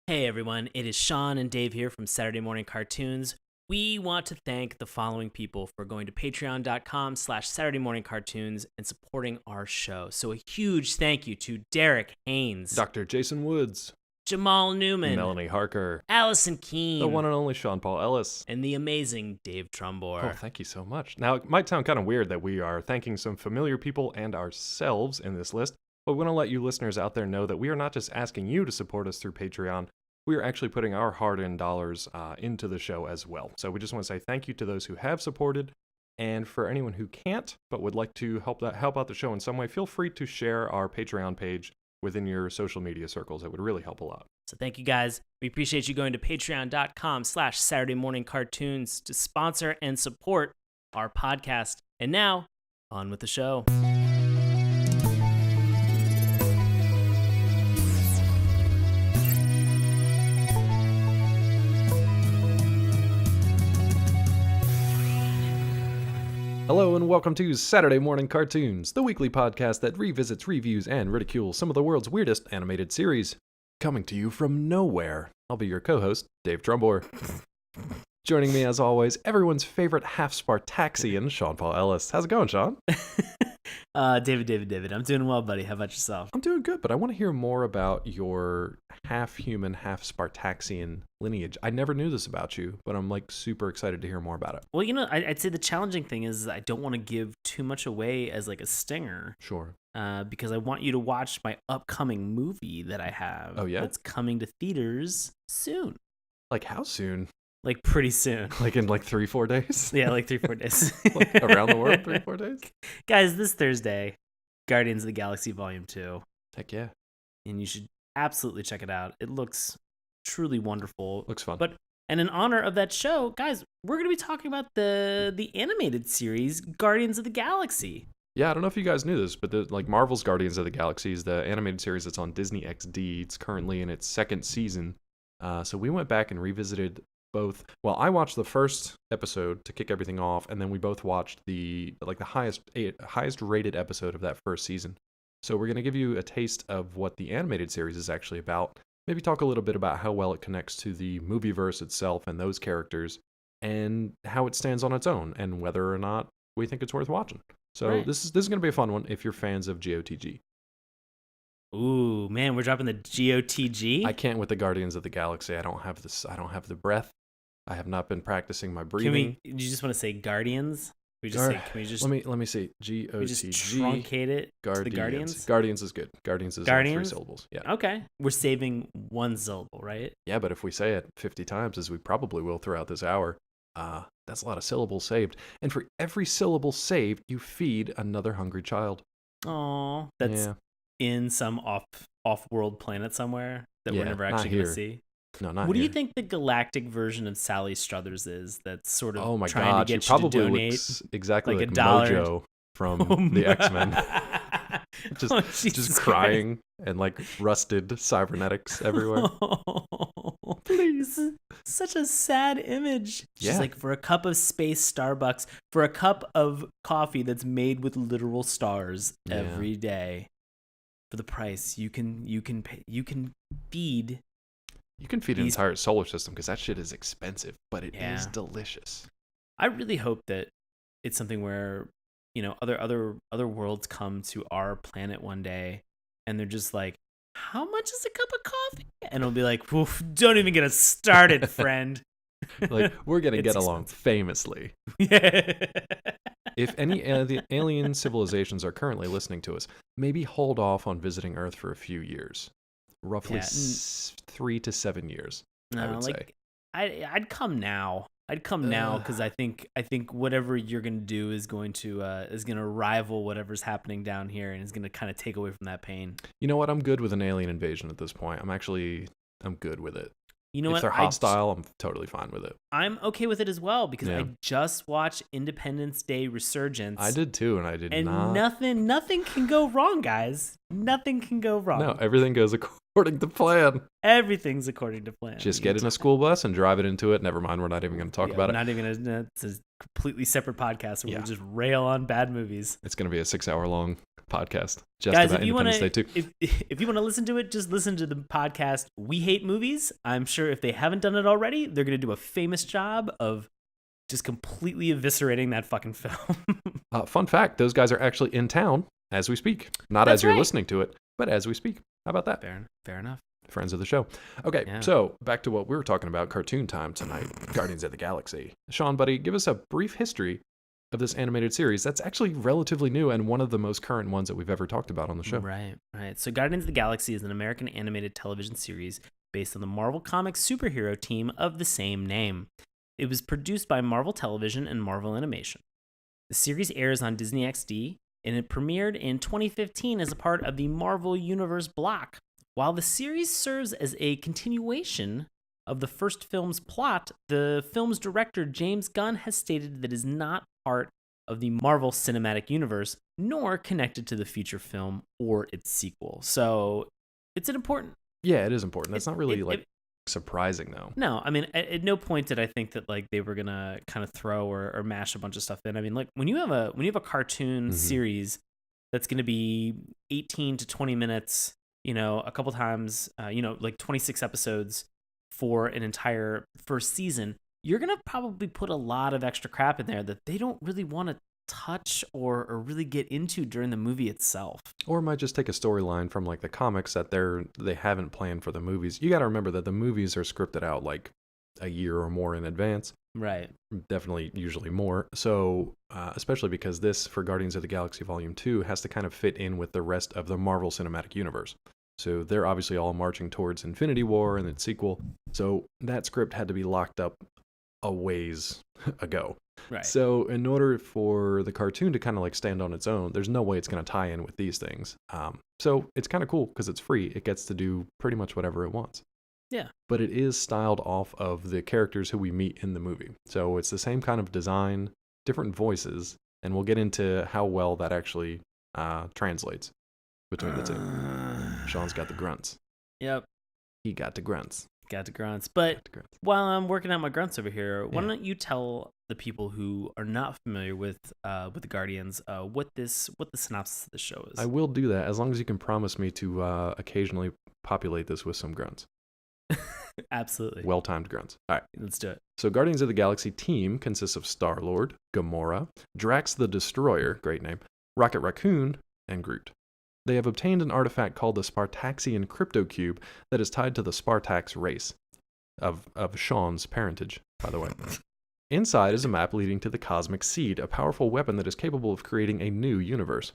Hey everyone, it is Sean and Dave here from Saturday Morning Cartoons. We want to thank the following people for going to patreon.com/Saturday Morning Cartoons and supporting our show. So a huge thank you to Derek Haynes, Dr. Jason Woods, Jamal Newman, Melanie Harker, Allison Keene, the one and only Sean Paul Ellis, and the amazing Dave Trumbore. Oh, thank you so much. Now, it might sound kind of weird that we are thanking some familiar people and ourselves in this list, but we want to let you listeners out there know that we are not just asking you to support us through Patreon. We are actually putting our hard-earned dollars into the show as well. So we just want to say thank you to those who have supported, and for anyone who can't but would like to help out the show in some way, feel free to share our Patreon page within your social media circles. It would really help a lot. So thank you guys. We appreciate you going to patreon.com/Saturday Morning Cartoons to sponsor and support our podcast. And now, on with the show. Hello and welcome to Saturday Morning Cartoons, the weekly podcast that revisits, reviews, and ridicules some of the world's weirdest animated series. Coming to you from nowhere, I'll be your co-host, Dave Trumbore. Joining me as always, everyone's favorite half-Spartaxian, Sean Paul Ellis. How's it going, Sean? David, I'm doing well, buddy. How about yourself? I'm doing good, but I want to hear more about your half-human, half-Spartaxian lineage. I never knew this about you, but I'm super excited to hear more about it. Well, I'd say the challenging thing is I don't want to give too much away as a stinger. Sure. Because I want you to watch my upcoming movie that I have. Oh, yeah? That's coming to theaters soon. Like how soon? Pretty soon. In 3-4 days? Yeah, 3-4 days. Around the world, 3-4 days? Guys, this Thursday, Guardians of the Galaxy Volume 2. Heck yeah. And you should absolutely check it out. It looks truly wonderful. Looks fun. And in honor of that show, guys, we're going to be talking about the animated series, Guardians of the Galaxy. Yeah, I don't know if you guys knew this, but Marvel's Guardians of the Galaxy is the animated series that's on Disney XD. It's currently in its second season. So we went back and revisited both. Well, I watched the first episode to kick everything off, and then we both watched the highest rated episode of that first season. So we're going to give you a taste of what the animated series is actually about. Maybe talk a little bit about how well it connects to the movieverse itself and those characters, and how it stands on its own, and whether or not we think it's worth watching. So right. This is going to be a fun one if you're fans of GOTG. Ooh, man, we're dropping the GOTG. I can't with the Guardians of the Galaxy. I don't have the breath. I have not been practicing my breathing. Do you just want to say Guardians? Can we just let me see. GOTG. just truncate it to the Guardians? Guardians is good. Guardians is 3 syllables. Yeah. Okay. We're saving 1 syllable, right? Yeah, but if we say it 50 times, as we probably will throughout this hour, that's a lot of syllables saved. And for every syllable saved, you feed another hungry child. Aw, that's in some off-world planet somewhere that we're never actually going to see. No, not What do here. you think the galactic version of Sally Struthers is? That's sort of oh my trying God, to get she you probably to donate looks exactly like $1. Mojo from the X-Men. just crying and rusted cybernetics everywhere. Please. Such a sad image. She's Yeah. for a cup of space Starbucks, for a cup of coffee that's made with literal stars every day. For the price, you can feed. You can feed an entire solar system because that shit is expensive, but it is delicious. I really hope that it's something where, other worlds come to our planet one day and they're just like, how much is a cup of coffee? And it'll be like, oof, don't even get us started, friend. We're going to get along famously. If any alien civilizations are currently listening to us, maybe hold off on visiting Earth for a few years. Roughly 3 to 7 years, I would say. I'd come now. Because I think whatever you're gonna do is gonna rival whatever's happening down here, and is gonna kind of take away from that pain. You know what? I'm good with an alien invasion at this point. I'm good with it. You know if what? they're hostile, I'm totally fine with it. I'm okay with it as well because I just watched Independence Day Resurgence. I did too, and I did not. Nothing can go wrong, guys. Nothing can go wrong. No, everything goes according to plan. Everything's according to plan. Just get in a school bus and drive it into it. Never mind, we're not even going to talk about it. It's a completely separate podcast where we just rail on bad movies. It's going to be a 6-hour long podcast just Guys, about if you want Independence Day to 2. if you want to listen to it, just listen to the podcast We Hate Movies. I'm sure if they haven't done it already, they're going to do a famous job of just completely eviscerating that fucking film. Fun fact, those guys are actually in town as we speak. Not That's as you're right. listening to it, but as we speak. How about that? Fair enough. Friends of the show. Okay, Yeah. so back to what we were talking about, cartoon time tonight, Guardians of the Galaxy. Sean, buddy, give us a brief history of this animated series that's actually relatively new and one of the most current ones that we've ever talked about on the show. Right. So Guardians of the Galaxy is an American animated television series based on the Marvel Comics superhero team of the same name. It was produced by Marvel Television and Marvel Animation. The series airs on Disney XD, and it premiered in 2015 as a part of the Marvel Universe block. While the series serves as a continuation of the first film's plot, the film's director James Gunn has stated that it is not part of the Marvel Cinematic Universe, nor connected to the feature film or its sequel. So it's an important... Yeah, it is important. That's not really surprising though. No, I mean, at no point did I think that like they were gonna kind of throw or mash a bunch of stuff in. I mean, like when you have a cartoon series that's gonna be 18 to 20 minutes, a couple times, like 26 episodes for an entire first season, you're gonna probably put a lot of extra crap in there that they don't really want to touch or really get into during the movie itself. Or it might just take a storyline from like the comics that they haven't planned for the movies. You got to remember that the movies are scripted out like a year or more in advance. Right. Definitely, usually more. So, especially because this, for Guardians of the Galaxy Volume 2, has to kind of fit in with the rest of the Marvel Cinematic Universe. So they're obviously all marching towards Infinity War and its sequel. So that script had to be locked up a ways ago. Right. So in order for the cartoon to kind of like stand on its own, there's no way it's going to tie in with these things. So it's kind of cool because it's free. It gets to do pretty much whatever it wants. Yeah. But it is styled off of the characters who we meet in the movie. So it's the same kind of design, different voices, and we'll get into how well that actually translates between the two. Sean's got the grunts. Yep. He got the grunts. Got the grunts. But while I'm working out my grunts over here, why don't you tell the people who are not familiar with the Guardians what the synopsis of the show is? I will do that as long as you can promise me to occasionally populate this with some grunts. Absolutely. Well-timed grunts. All right. Let's do it. So Guardians of the Galaxy team consists of Star-Lord, Gamora, Drax the Destroyer, great name, Rocket Raccoon, and Groot. They have obtained an artifact called the Spartaxian Crypto Cube that is tied to the Spartax race of Sean's parentage, by the way. Inside is a map leading to the Cosmic Seed, a powerful weapon that is capable of creating a new universe.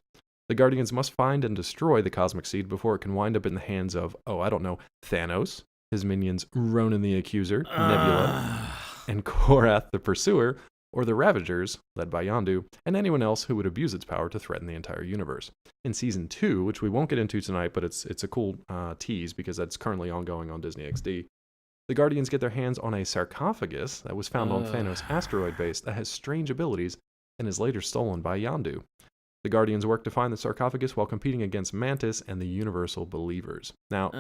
The Guardians must find and destroy the Cosmic Seed before it can wind up in the hands of, Thanos, his minions Ronan the Accuser, Nebula, and Korath the Pursuer, or the Ravagers, led by Yondu, and anyone else who would abuse its power to threaten the entire universe. In Season 2, which we won't get into tonight, but it's a cool tease because that's currently ongoing on Disney XD, the Guardians get their hands on a sarcophagus that was found on Thanos' asteroid base that has strange abilities and is later stolen by Yondu. The Guardians work to find the sarcophagus while competing against Mantis and the Universal Believers. Now,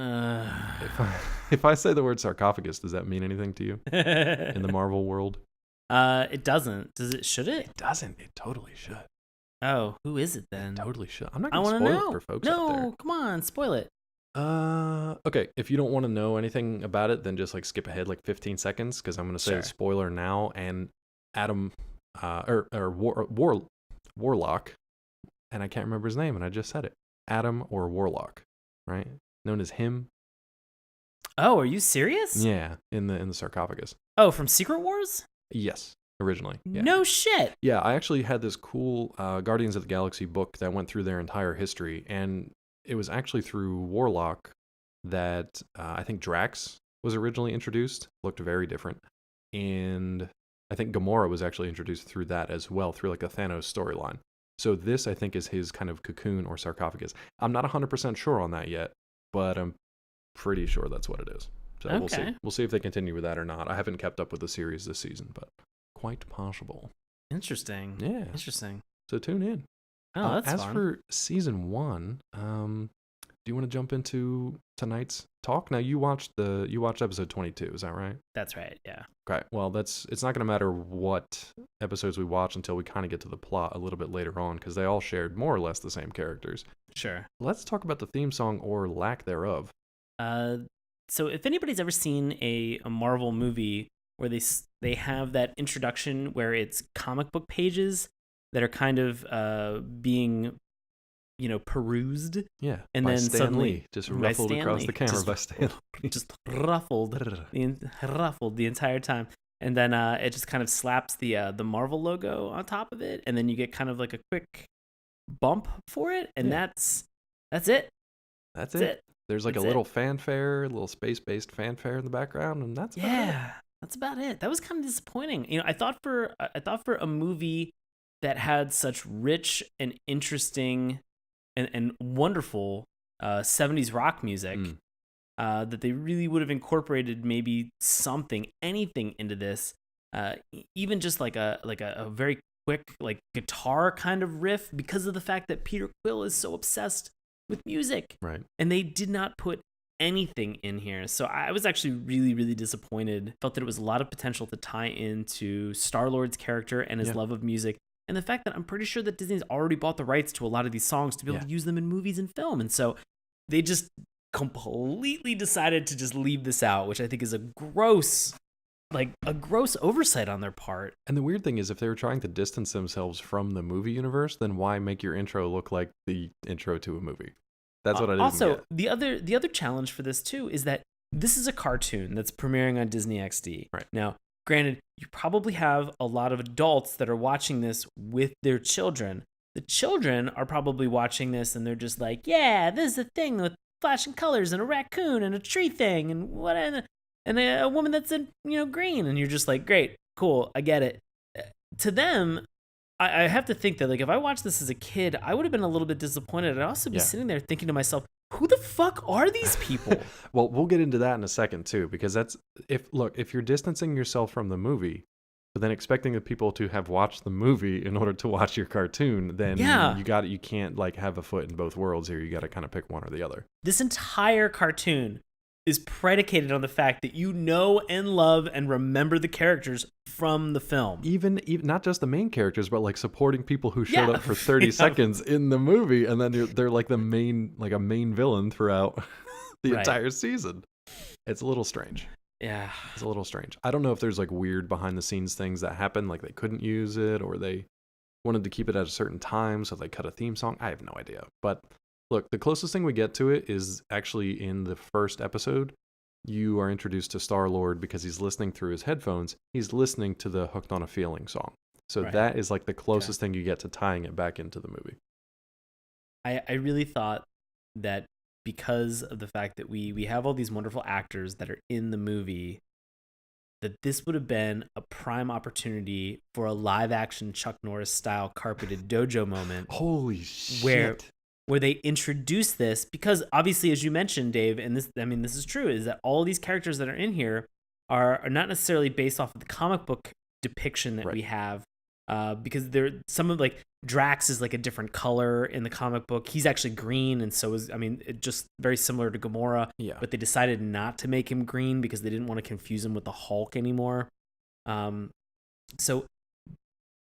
if I say the word sarcophagus, does that mean anything to you in the Marvel world? It doesn't. Does it? Should it? It doesn't. It totally should. Oh, who is it then? It totally should. I'm not going to spoil it for folks out there. No, come on, spoil it. Okay. If you don't want to know anything about it, then just like skip ahead like 15 seconds because I'm going to say the spoiler now. And Adam, Warlock, and I can't remember his name, and I just said it. Adam or Warlock, right? Known as him. Oh, are you serious? Yeah, in the sarcophagus. Oh, from Secret Wars? Yes, originally. Yeah. No shit. Yeah, I actually had this cool Guardians of the Galaxy book that went through their entire history, and it was actually through Warlock that I think Drax was originally introduced. Looked very different. And I think Gamora was actually introduced through that as well, through like a Thanos storyline. So this, I think, is his kind of cocoon or sarcophagus. I'm not 100% sure on that yet, but I'm pretty sure that's what it is. So We'll see. We'll see if they continue with that or not. I haven't kept up with the series this season, but quite possible. Interesting. Yeah. Interesting. So tune in. Oh, that's as fun. for season 1, do you want to jump into tonight's talk? Now you watched episode 22, is that right? That's right. Yeah. Okay. Well, it's not going to matter what episodes we watch until we kind of get to the plot a little bit later on, because they all shared more or less the same characters. Sure. Let's talk about the theme song or lack thereof. So if anybody's ever seen a Marvel movie where they have that introduction where it's comic book pages that are kind of being perused. Yeah. And then Stan suddenly Lee, just ruffled across the camera by Stan Lee. Just ruffled the entire time. And then it just kind of slaps the Marvel logo on top of it, and then you get kind of like a quick bump for it, and that's it. That's it. There's like a little fanfare, a little space-based fanfare in the background, and that's about it. That's about it. That was kind of disappointing. I thought for a movie that had such rich and interesting and wonderful 70s rock music, that they really would have incorporated maybe anything into this, even just like a very quick like guitar kind of riff, because of the fact that Peter Quill is so obsessed with music. Right. And they did not put anything in here. So I was actually really, really disappointed. Felt that it was a lot of potential to tie into Star-Lord's character and his love of music. And the fact that I'm pretty sure that Disney's already bought the rights to a lot of these songs to be able to use them in movies and film. And so they just completely decided to just leave this out, which I think is a gross oversight on their part. And the weird thing is, if they were trying to distance themselves from the movie universe, then why make your intro look like the intro to a movie? That's what I didn't also get. the other challenge for this too is that this is a cartoon that's premiering on Disney XD. Right. Now, granted, you probably have a lot of adults that are watching this with their children. The children are probably watching this and they're just like, yeah, this is a thing with flashing colors and a raccoon and a tree thing and what and a woman that's in green, and you're just like, great, cool, I get it. To them, I have to think that like if I watched this as a kid, I would have been a little bit disappointed. I'd also be sitting there thinking to myself, who the fuck are these people? Well, we'll get into that in a second too, because if you're distancing yourself from the movie, but then expecting the people to have watched the movie in order to watch your cartoon, then you can't like have a foot in both worlds here. You got to kind of pick one or the other. This entire cartoon is predicated on the fact that you know and love and remember the characters from the film. Even not just the main characters, but like supporting people who showed up for 30 seconds in the movie, and then they're like a main villain throughout the entire season. It's a little strange. Yeah. It's a little strange. I don't know if there's like weird behind the scenes things that happen, like they couldn't use it or they wanted to keep it at a certain time, so they cut a theme song. I have no idea. But look, the closest thing we get to it is actually in the first episode. You are introduced to Star-Lord because he's listening through his headphones. He's listening to the Hooked on a Feeling song. So that is like the closest thing you get to tying it back into the movie. I really thought that because of the fact that we have all these wonderful actors that are in the movie, that this would have been a prime opportunity for a live action Chuck Norris style carpeted dojo moment. Holy shit. Where they introduce this, because obviously, as you mentioned, Dave, and this is true, is that all these characters that are in here are not necessarily based off of the comic book depiction that we have, because some of like Drax is like a different color in the comic book. He's actually green, and so is just very similar to Gamora. Yeah. But they decided not to make him green because they didn't want to confuse him with the Hulk anymore. So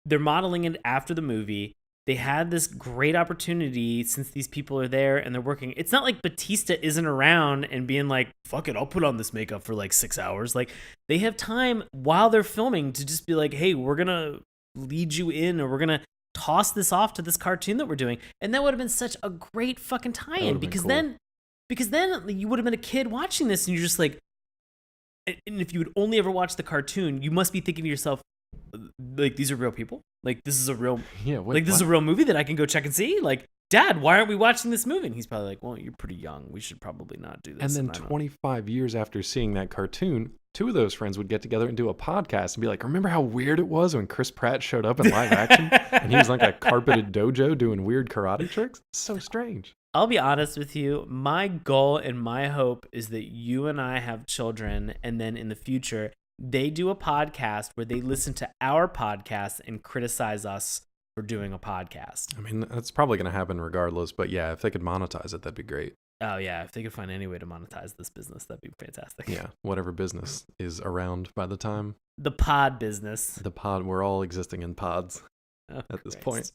they're modeling it after the movie. They had this great opportunity since these people are there and they're working. It's not like Batista isn't around and being like, fuck it, I'll put on this makeup for like 6 hours. Like, they have time while they're filming to just be like, hey, we're going to lead you in, or we're going to toss this off to this cartoon that we're doing. And that would have been such a great fucking tie-in, because then you would have been a kid watching this and you're just like, and if you would only ever watch the cartoon, you must be thinking to yourself, like, these are real people. Like, this is a real, this is a real movie that I can go check and see. Like, Dad, why aren't we watching this movie? And he's probably like, well, you're pretty young. We should probably not do this. And then 25 years after seeing that cartoon, two of those friends would get together and do a podcast and be like, remember how weird it was when Chris Pratt showed up in live action and he was like a carpeted dojo doing weird karate tricks? It's so strange. I'll be honest with you. My goal and my hope is that you and I have children, and then in the future, they do a podcast where they listen to our podcast and criticize us for doing a podcast. I mean, that's probably going to happen regardless, but yeah, if they could monetize it, that'd be great. Oh yeah, if they could find any way to monetize this business, that'd be fantastic. Yeah, whatever business is around by the time The pod business. the pod, we're all existing in pods Oh, at this Christ. point.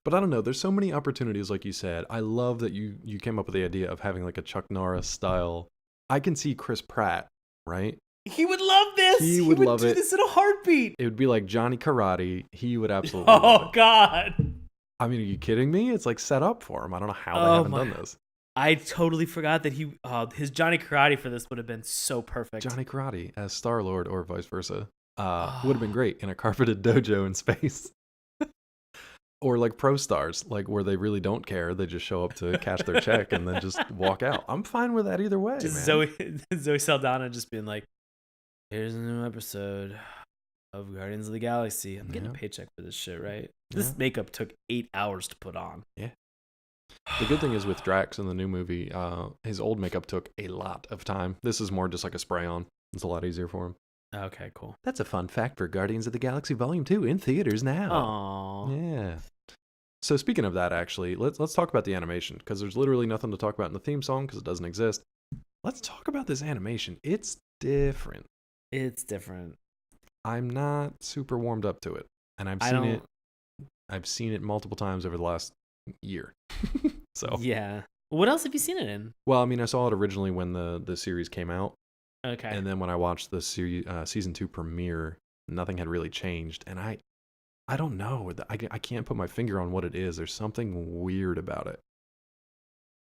But I don't know. There's so many opportunities, like you said. I love that you came up with the idea of having like a Chuck Norris style. I can see Chris Pratt, right? He would love this. He would love do it. this in a heartbeat. It would be like Johnny Karate. He would absolutely love Oh it. God. I mean, are you kidding me? It's like set up for him. I don't know how they Oh, haven't my- done this. I totally forgot that his Johnny Karate for this would have been so perfect. Johnny Karate as Star-Lord or vice versa would have been great in a carpeted dojo in space. Or like pro stars, like where they really don't care. They just show up to cash their check and then just walk out. I'm fine with that either way, Just man. Zoe Saldana just being like, here's a new episode of Guardians of the Galaxy. I'm getting a Yeah. paycheck for this shit, right? This Yeah. makeup took 8 hours to put on. Yeah. The good thing is with Drax in the new movie, his old makeup took a lot of time. This is more just like a spray on. It's a lot easier for him. Okay, cool. That's a fun fact for Guardians of the Galaxy Volume 2 in theaters now. Aww. Yeah. So speaking of that, actually, let's talk about the animation, because there's literally nothing to talk about in the theme song because it doesn't exist. Let's talk about this animation. It's different. It's different. I'm not super warmed up to it, and I've seen it multiple times over the last year. So Yeah. What else have you seen it in? well, I mean, I saw it originally when the series came out, Okay. and then when I watched the season 2 premiere, nothing had really changed, and I don't know. I can't put my finger on what it is. There's something weird about it.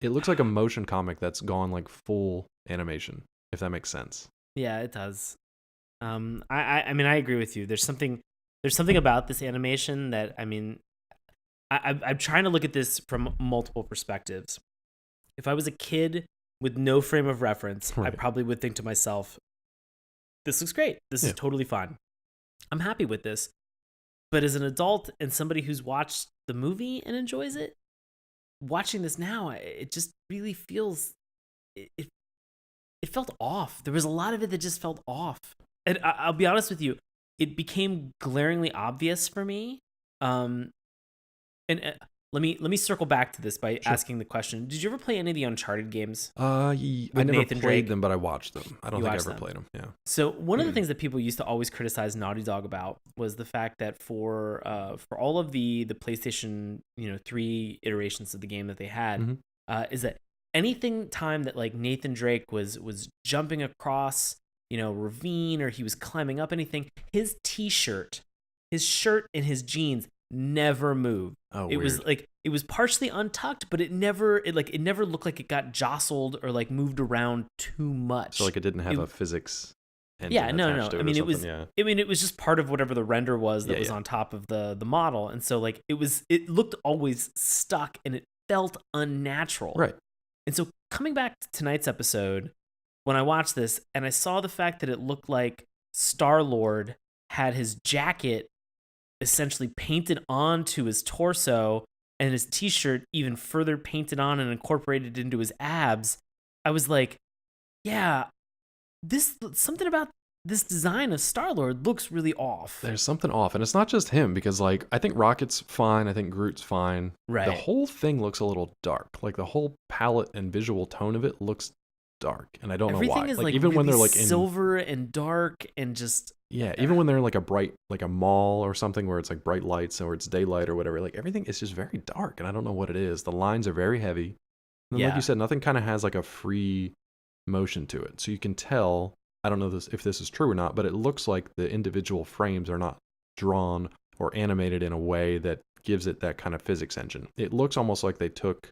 It looks like a motion comic that's gone like full animation, if that makes sense. Yeah, it does. I mean, I agree with you. There's something about this animation that, I mean, I'm trying to look at this from multiple perspectives. If I was a kid with no frame of reference, I Right. probably would think to myself, this looks great. This is Yeah. totally fine. I'm happy with this. But as an adult and somebody who's watched the movie and enjoys it, watching this now, it just really feels, it felt off. There was a lot of it that just felt off. And I'll be honest with you, it became glaringly obvious for me. And let me circle back to this by Sure. asking the question: did you ever play any of the Uncharted games? I never Nathan played Drake? them, but I watched them. I don't You think I watched ever them. played them. Yeah. So one of the things that people used to always criticize Naughty Dog about was the fact that for all of the PlayStation 3 iterations of the game that they had, Mhm. is that anything time that like Nathan Drake was jumping across ravine, or he was climbing up anything, his shirt and his jeans never moved. Oh, It weird. was like it was partially untucked, but it never looked like it got jostled or like moved around too much. So like it didn't have it- a physics engine Yeah, no. attached to it I or mean, it something, was. yeah. I mean, it was just part of whatever the render was that Yeah, was yeah. on top of the model, and so like it looked always stuck, and it felt unnatural. Right. And so coming back to tonight's episode, when I watched this and I saw the fact that it looked like Star-Lord had his jacket essentially painted onto his torso and his t-shirt even further painted on and incorporated into his abs, I was like, yeah, something about this design of Star-Lord looks really off. There's something off, and it's not just him, because like I think Rocket's fine, I think Groot's fine. Right. The whole thing looks a little dark. Like the whole palette and visual tone of it looks dark, and I don't know Everything why. is Like like even when really they're like in silver and dark and just even when they're in like a bright, like a mall or something where it's like bright lights or it's daylight or whatever, like everything is just very dark, and I don't know what it is. The lines are very heavy. And like Yeah. you said, nothing kind of has like a free motion to it. So you can tell, I don't know if this is true or not, but it looks like the individual frames are not drawn or animated in a way that gives it that kind of physics engine. It looks almost like they took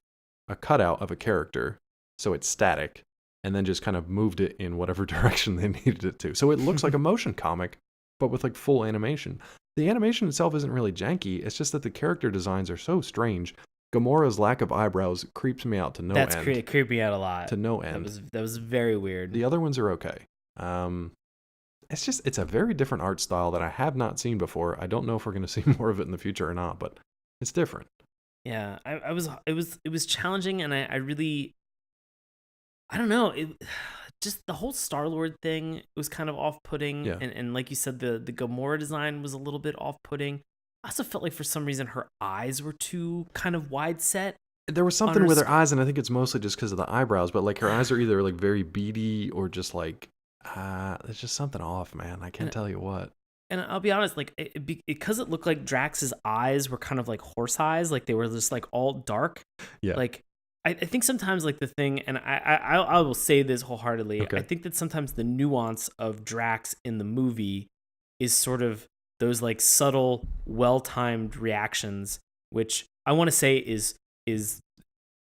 a cutout of a character, so it's static, and then just kind of moved it in whatever direction they needed it to. So it looks like a motion comic, but with like full animation. The animation itself isn't really janky. It's just that the character designs are so strange. Gamora's lack of eyebrows creeps me out to no that's end. creeped me out a lot. To no end. That was very weird. The other ones are okay. It's a very different art style that I have not seen before. I don't know if we're going to see more of it in the future or not, but it's different. Yeah, it was challenging, and I really, I don't know, just the whole Star-Lord thing was kind of off-putting, Yeah. and like you said, the Gamora design was a little bit off-putting. I also felt like for some reason her eyes were too kind of wide set. There was something with her eyes, and I think it's mostly just because of the eyebrows. But like her eyes are either like very beady or just like there's just something off, man. I can't tell you what. And I'll be honest, like because it looked like Drax's eyes were kind of like horse eyes, like they were just like all dark. Yeah. Like I think sometimes like the thing, and I will say this wholeheartedly, Okay. I think that sometimes the nuance of Drax in the movie is sort of those like subtle, well-timed reactions, which I want to say is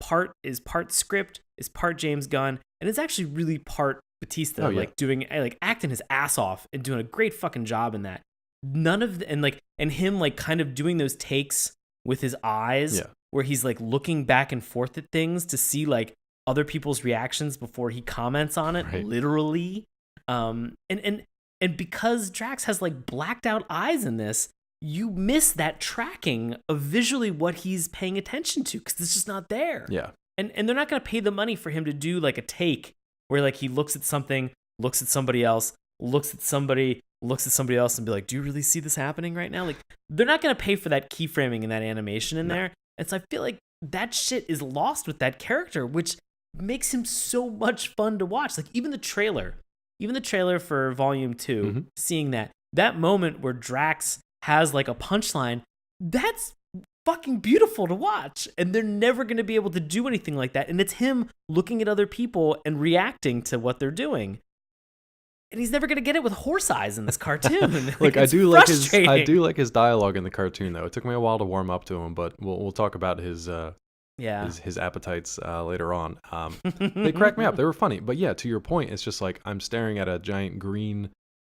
part script, is part James Gunn, and it's actually really part Batista, Oh, yeah. like doing like acting his ass off and doing a great fucking job in that. None of the, and him like kind of doing those takes with his eyes, Yeah. where he's like looking back and forth at things to see like other people's reactions before he comments on it, Right. literally. And because Drax has like blacked out eyes in this, you miss that tracking of visually what he's paying attention to because it's just not there. Yeah. And they're not going to pay the money for him to do like a take where like he looks at something, looks at somebody else, looks at somebody else and be like, do you really see this happening right now? Like they're not going to pay for that keyframing and that animation in there. And so I feel like that shit is lost with that character, which makes him so much fun to watch. Like even the trailer for Volume 2, seeing that moment where Drax has like a punchline, that's fucking beautiful to watch. And they're never going to be able to do anything like that. And it's him looking at other people and reacting to what they're doing. And he's never going to get it with horse eyes in this cartoon. Look, I do frustrating. like his dialogue in the cartoon though. It took me a while to warm up to him, but we'll talk about his appetites later on. They cracked me up. They were funny. But yeah, to your point, it's just like I'm staring at a giant green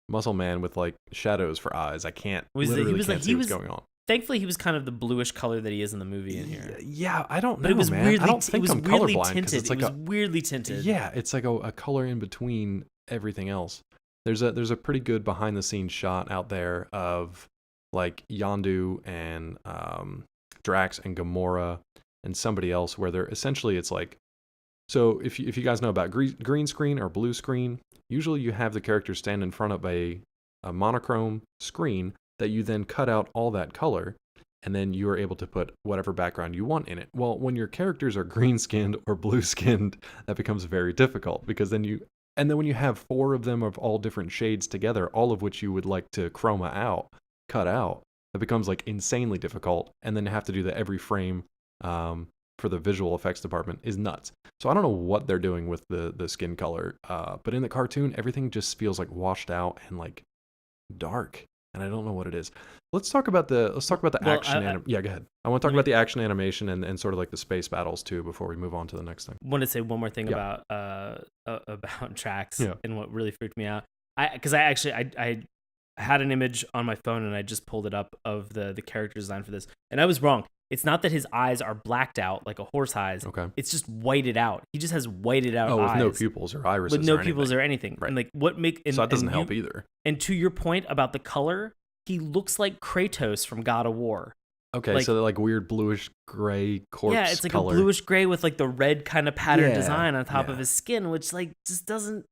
muscle man with like shadows for eyes. I can't see what's going on. Thankfully, he was kind of the bluish color that he is in the movie in here. Yeah, I don't know, but it was man. weirdly, I don't think I'm colorblind because it's like weirdly tinted. Yeah, it's like a color in between everything else. There's a pretty good behind the scenes shot out there of like Yondu and Drax and Gamora and somebody else where they're essentially it's like, so if you guys know about green screen or blue screen, usually you have the characters stand in front of a monochrome screen that you then cut out all that color and then you are able to put whatever background you want in it. Well, when your characters are green skinned or blue skinned, that becomes very difficult because then when you have 4 of them of all different shades together, all of which you would like to cut out, that becomes like insanely difficult. And then to have to do that every frame for the visual effects department is nuts. So I don't know what they're doing with the skin color, but in the cartoon, everything just feels like washed out and like dark, and I don't know what it is. Let's talk about the action. Yeah, go ahead. I want to talk about the action animation and sort of like the space battles too before we move on to the next thing. I want to say one more thing about Drax and what really freaked me out. I had an image on my phone and I just pulled it up of the character design for this, and I was wrong. It's not that his eyes are blacked out like a horse eyes. Okay. It's just whited out. He just has whited out eyes. With no pupils or irises. With no pupils or anything. Right. And like so that doesn't help either. And to your point about the color, he looks like Kratos from God of War. Okay, like, so they're like weird bluish gray corpse color. Yeah, it's like a bluish gray with like the red kind of pattern design on top of his skin, which like just doesn't,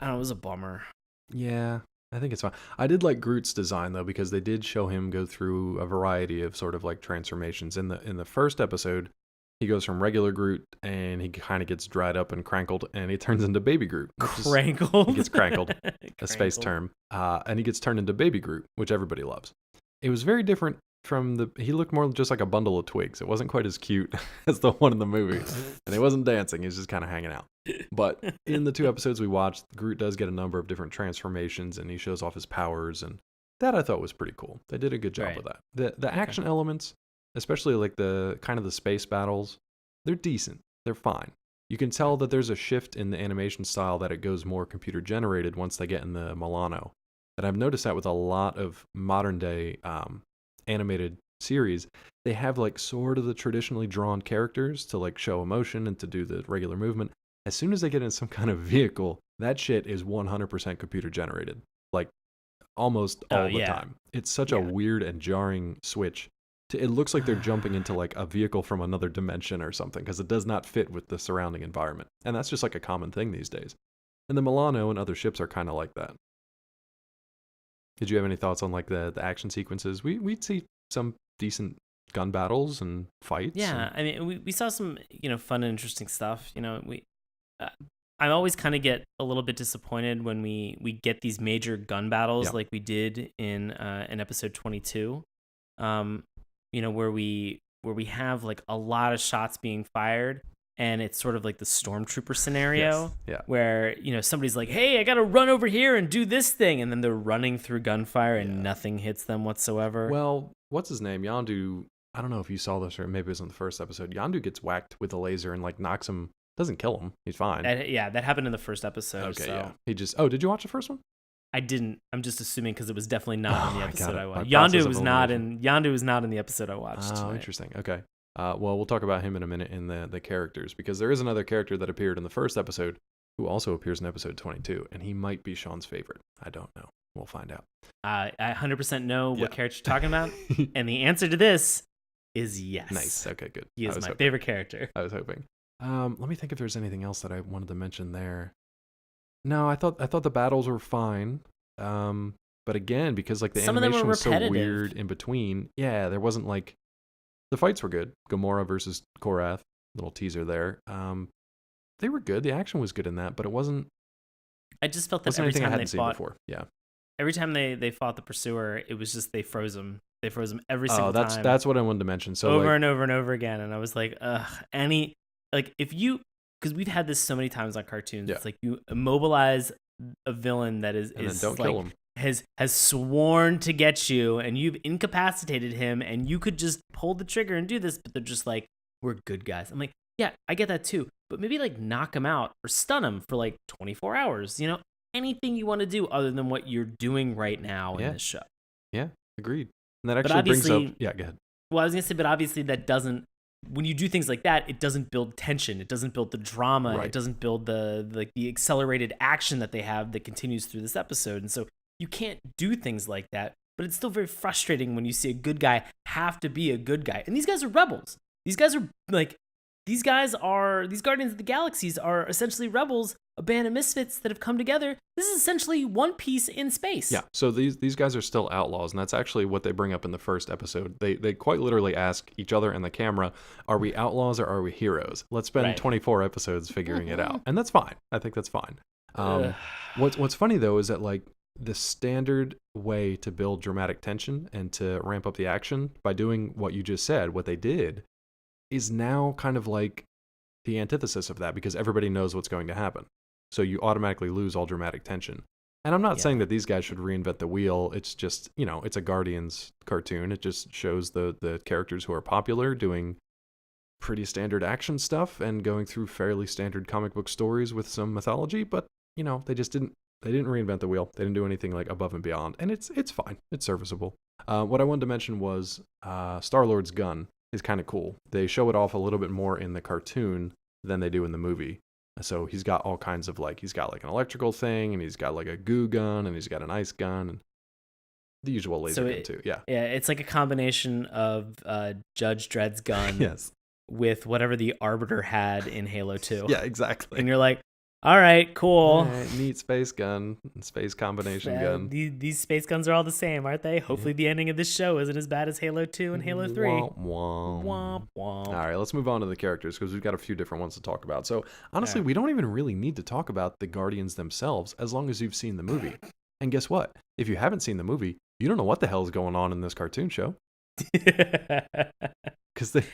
I don't know, it was a bummer. Yeah. I think it's fine. I did like Groot's design though because they did show him go through a variety of sort of like transformations. In the first episode, he goes from regular Groot and he kind of gets dried up and crankled and he turns into Baby Groot. Crankled? He gets crankled, a space term, and he gets turned into Baby Groot, which everybody loves. It was very different from he looked more just like a bundle of twigs. It wasn't quite as cute as the one in the movie, and he wasn't dancing. He was just kind of hanging out. But in the 2 episodes we watched, Groot does get a number of different transformations, and he shows off his powers, and that I thought was pretty cool. They did a good job with that. The action elements, especially like the kind of the space battles, they're decent. They're fine. You can tell that there's a shift in the animation style, that it goes more computer generated once they get in the Milano. And I've noticed that with a lot of modern day animated series, they have like sort of the traditionally drawn characters to like show emotion and to do the regular movement. As soon as they get in some kind of vehicle, that shit is 100% computer generated, like almost all the time. It's such a weird and jarring switch. It looks like they're jumping into like a vehicle from another dimension or something because it does not fit with the surrounding environment. And that's just like a common thing these days. And the Milano and other ships are kind of like that. Did you have any thoughts on like the action sequences? We'd see some decent gun battles and fights. Yeah, I mean, we saw some, fun and interesting stuff. Uh, I always kind of get a little bit disappointed when we get these major gun battles like we did in episode 22. Where we have like a lot of shots being fired, and it's sort of like the stormtrooper scenario where somebody's like, hey, I gotta run over here and do this thing, and then they're running through gunfire and nothing hits them whatsoever. Well, what's his name? Yondu. I don't know if you saw this or maybe it was in the first episode. Yondu gets whacked with a laser and like knocks him. Doesn't kill him. He's fine. That happened in the first episode. Okay, so. yeah. He just. Oh, did you watch the first one? I didn't. I'm just assuming because it was definitely not in the episode I watched. Yondu was not in the episode I watched. Oh, interesting. Okay. Well, we'll talk about him in a minute in the characters, because there is another character that appeared in the first episode who also appears in episode 22, and he might be Sean's favorite. I don't know. We'll find out. I 100% know what character you're talking about, and the answer to this is yes. Nice. Okay, good. He is my favorite character. I was hoping. Let me think if there's anything else that I wanted to mention there. No, I thought the battles were fine. But again, because like the animation was so weird in between, there wasn't like the fights were good. Gamora versus Korath, little teaser there. They were good. The action was good in that, but it wasn't. I just felt that every time they fought before. Yeah. Every time they fought the pursuer, it was just they froze him. They froze him every single time. That's what I wanted to mention. So over and over and over again, and I was like, because we've had this so many times on cartoons. It's like you immobilize a villain that is then don't kill him. Has sworn to get you, and you've incapacitated him, and you could just pull the trigger and do this, but they're just like, we're good guys. I'm like, yeah, I get that too, but maybe like knock him out or stun him for like 24 hours. Anything you want to do other than what you're doing right now in this show. Yeah, agreed. And that actually brings up. Yeah, go ahead. Well, I was gonna say, but obviously that doesn't. When you do things like that, it doesn't build tension. It doesn't build the drama. Right. It doesn't build the accelerated action that they have that continues through this episode. And so you can't do things like that. But it's still very frustrating when you see a good guy have to be a good guy. And these guys are rebels. These Guardians of the Galaxies are essentially rebels, a band of misfits that have come together. This is essentially One Piece in space. Yeah, so these guys are still outlaws, and that's actually what they bring up in the first episode. They quite literally ask each other and the camera, are we outlaws or are we heroes? Let's spend 24 episodes figuring it out. And that's fine. I think that's fine. What's funny, though, is that like the standard way to build dramatic tension and to ramp up the action by doing what you just said, what they did, is now kind of like the antithesis of that, because everybody knows what's going to happen. So you automatically lose all dramatic tension. And I'm not saying that these guys should reinvent the wheel. It's just, it's a Guardians cartoon. It just shows the characters who are popular doing pretty standard action stuff and going through fairly standard comic book stories with some mythology. But, they didn't reinvent the wheel. They didn't do anything like above and beyond. And it's fine. It's serviceable. What I wanted to mention was Star-Lord's gun is kind of cool. They show it off a little bit more in the cartoon than they do in the movie. So he's got all kinds of he's got like an electrical thing, and he's got like a goo gun, and he's got an ice gun, and the usual laser gun too. Yeah. Yeah, it's like a combination of Judge Dredd's gun yes. with whatever the Arbiter had in Halo 2. Yeah, exactly. And you're like, all right, cool. Neat space gun, space combination gun. These space guns are all the same, aren't they? Hopefully the ending of this show isn't as bad as Halo 2 and Halo 3. Womp, womp. Womp, womp. All right, let's move on to the characters, because we've got a few different ones to talk about. So honestly, we don't even really need to talk about the Guardians themselves as long as you've seen the movie. And guess what? If you haven't seen the movie, you don't know what the hell is going on in this cartoon show.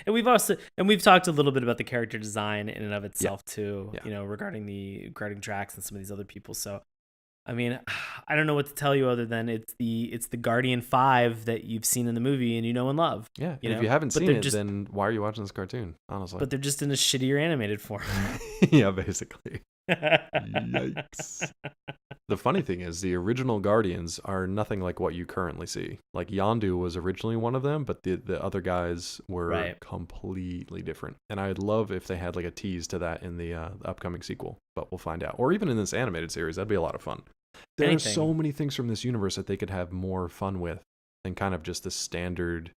And we've talked a little bit about the character design in and of itself too, regarding Drax and some of these other people. So, I mean, I don't know what to tell you other than it's the Guardian 5 that you've seen in the movie and you know and love. Yeah, if you haven't seen it, then why are you watching this cartoon? Honestly, but they're just in a shittier animated form. Yeah, basically. Yikes. The funny thing is, the original Guardians are nothing like what you currently see. Like, Yondu was originally one of them, but the other guys were completely different. And I'd love if they had like a tease to that in the upcoming sequel, but we'll find out. Or even in this animated series, that'd be a lot of fun. There are so many things from this universe that they could have more fun with than kind of just the standard,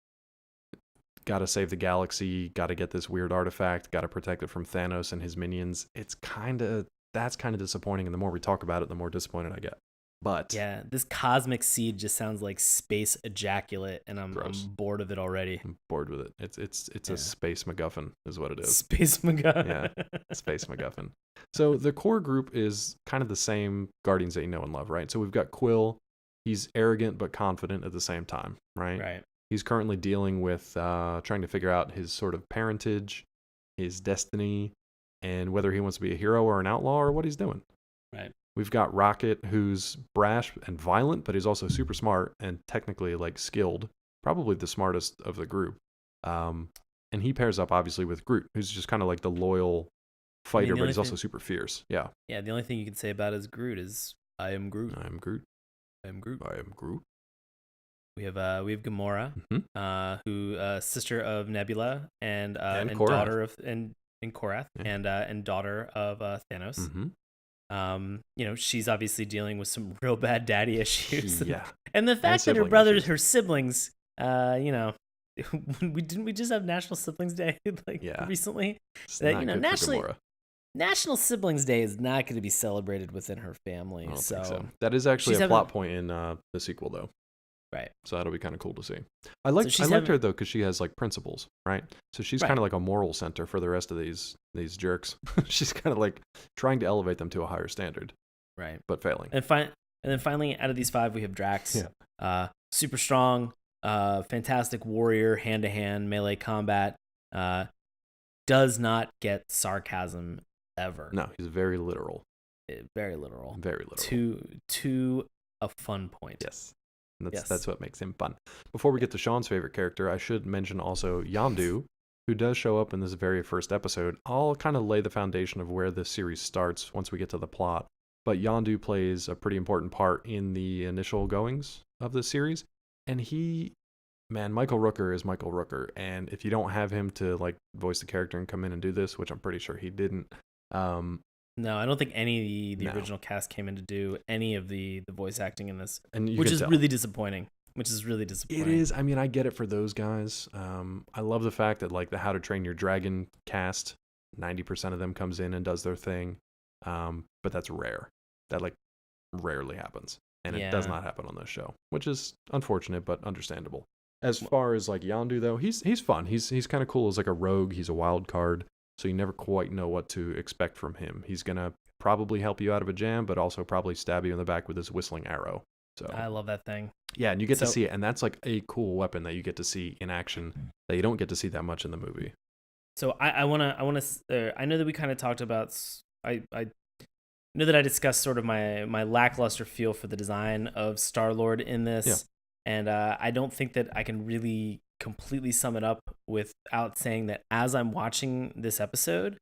gotta save the galaxy, gotta get this weird artifact, gotta protect it from Thanos and his minions. That's kind of disappointing, and the more we talk about it, the more disappointed I get. But Yeah, this cosmic seed just sounds like space ejaculate, and I'm gross. bored of it already. I'm bored with it. It's Yeah. a space MacGuffin, is what it is. Space MacGuffin. Yeah, space MacGuffin. So the core group is kind of the same Guardians that you know and love, right? So we've got Quill. He's arrogant but confident at the same time, right? Right. He's currently dealing with trying to figure out his sort of parentage, his destiny, and whether he wants to be a hero or an outlaw or what he's doing. Right. We've got Rocket, who's brash and violent, but he's also super smart and technically like skilled, probably the smartest of the group. And he pairs up obviously with Groot, who's just kind of like the loyal fighter, but he's also super fierce. Yeah. Yeah. The only thing you can say about his Groot is, "I am Groot. I am Groot. I am Groot." I am Groot. We have Gamora, who sister of Nebula and Korath. daughter of and Korath, and daughter of Thanos. Mm-hmm. She's obviously dealing with some real bad daddy issues. Yeah. And the fact that her sibling brothers, issues. her siblings, we just have National Siblings Day recently. It's That, not good for nationally, Gamora. National Siblings Day is not going to be celebrated within her I family. don't So, think so. That is actually she's a plot having- point in the sequel, though. right. So that'll be kind of cool to see. I liked her though because she has like principles, right? So she's Right. kind of like a moral center for the rest of these jerks. She's kind of like trying to elevate them to a higher standard, Right. but failing. And then finally, out of these 5, we have Drax. Yeah. Super strong, fantastic warrior, hand-to-hand melee combat. Does not get sarcasm ever. No, he's very literal. Very literal. Very literal. To a fun point. Yes. Yes. That's what makes him fun. Before we get to Sean's favorite character, I should mention also Yondu, who does show up in this very first episode. I'll kind of lay the foundation of where this series starts once we get to the plot. But Yondu plays a pretty important part in the initial goings of the series. And Michael Rooker is Michael Rooker. And if you don't have him to like voice the character and come in and do this, which I'm pretty sure he didn't, no, I don't think any of the original cast came in to do any of the voice acting in this, and which is really disappointing. It is. I mean, I get it for those guys. I love the fact that like the How to Train Your Dragon cast, 90% of them comes in and does their thing. But that's rare. That like rarely happens, and it does not happen on this show, which is unfortunate but understandable. As far as like Yondu though, he's fun. He's kind of cool as like a rogue. He's a wild card. So you never quite know what to expect from him. He's going to probably help you out of a jam, but also probably stab you in the back with his whistling arrow. So I love that thing. Yeah, and you get to see it, and that's like a cool weapon that you get to see in action that you don't get to see that much in the movie. So I know that we kind of talked about, I know that I discussed sort of my lackluster feel for the design of Star-Lord in this, and I don't think that I can really completely sum it up without saying that as I'm watching this episode,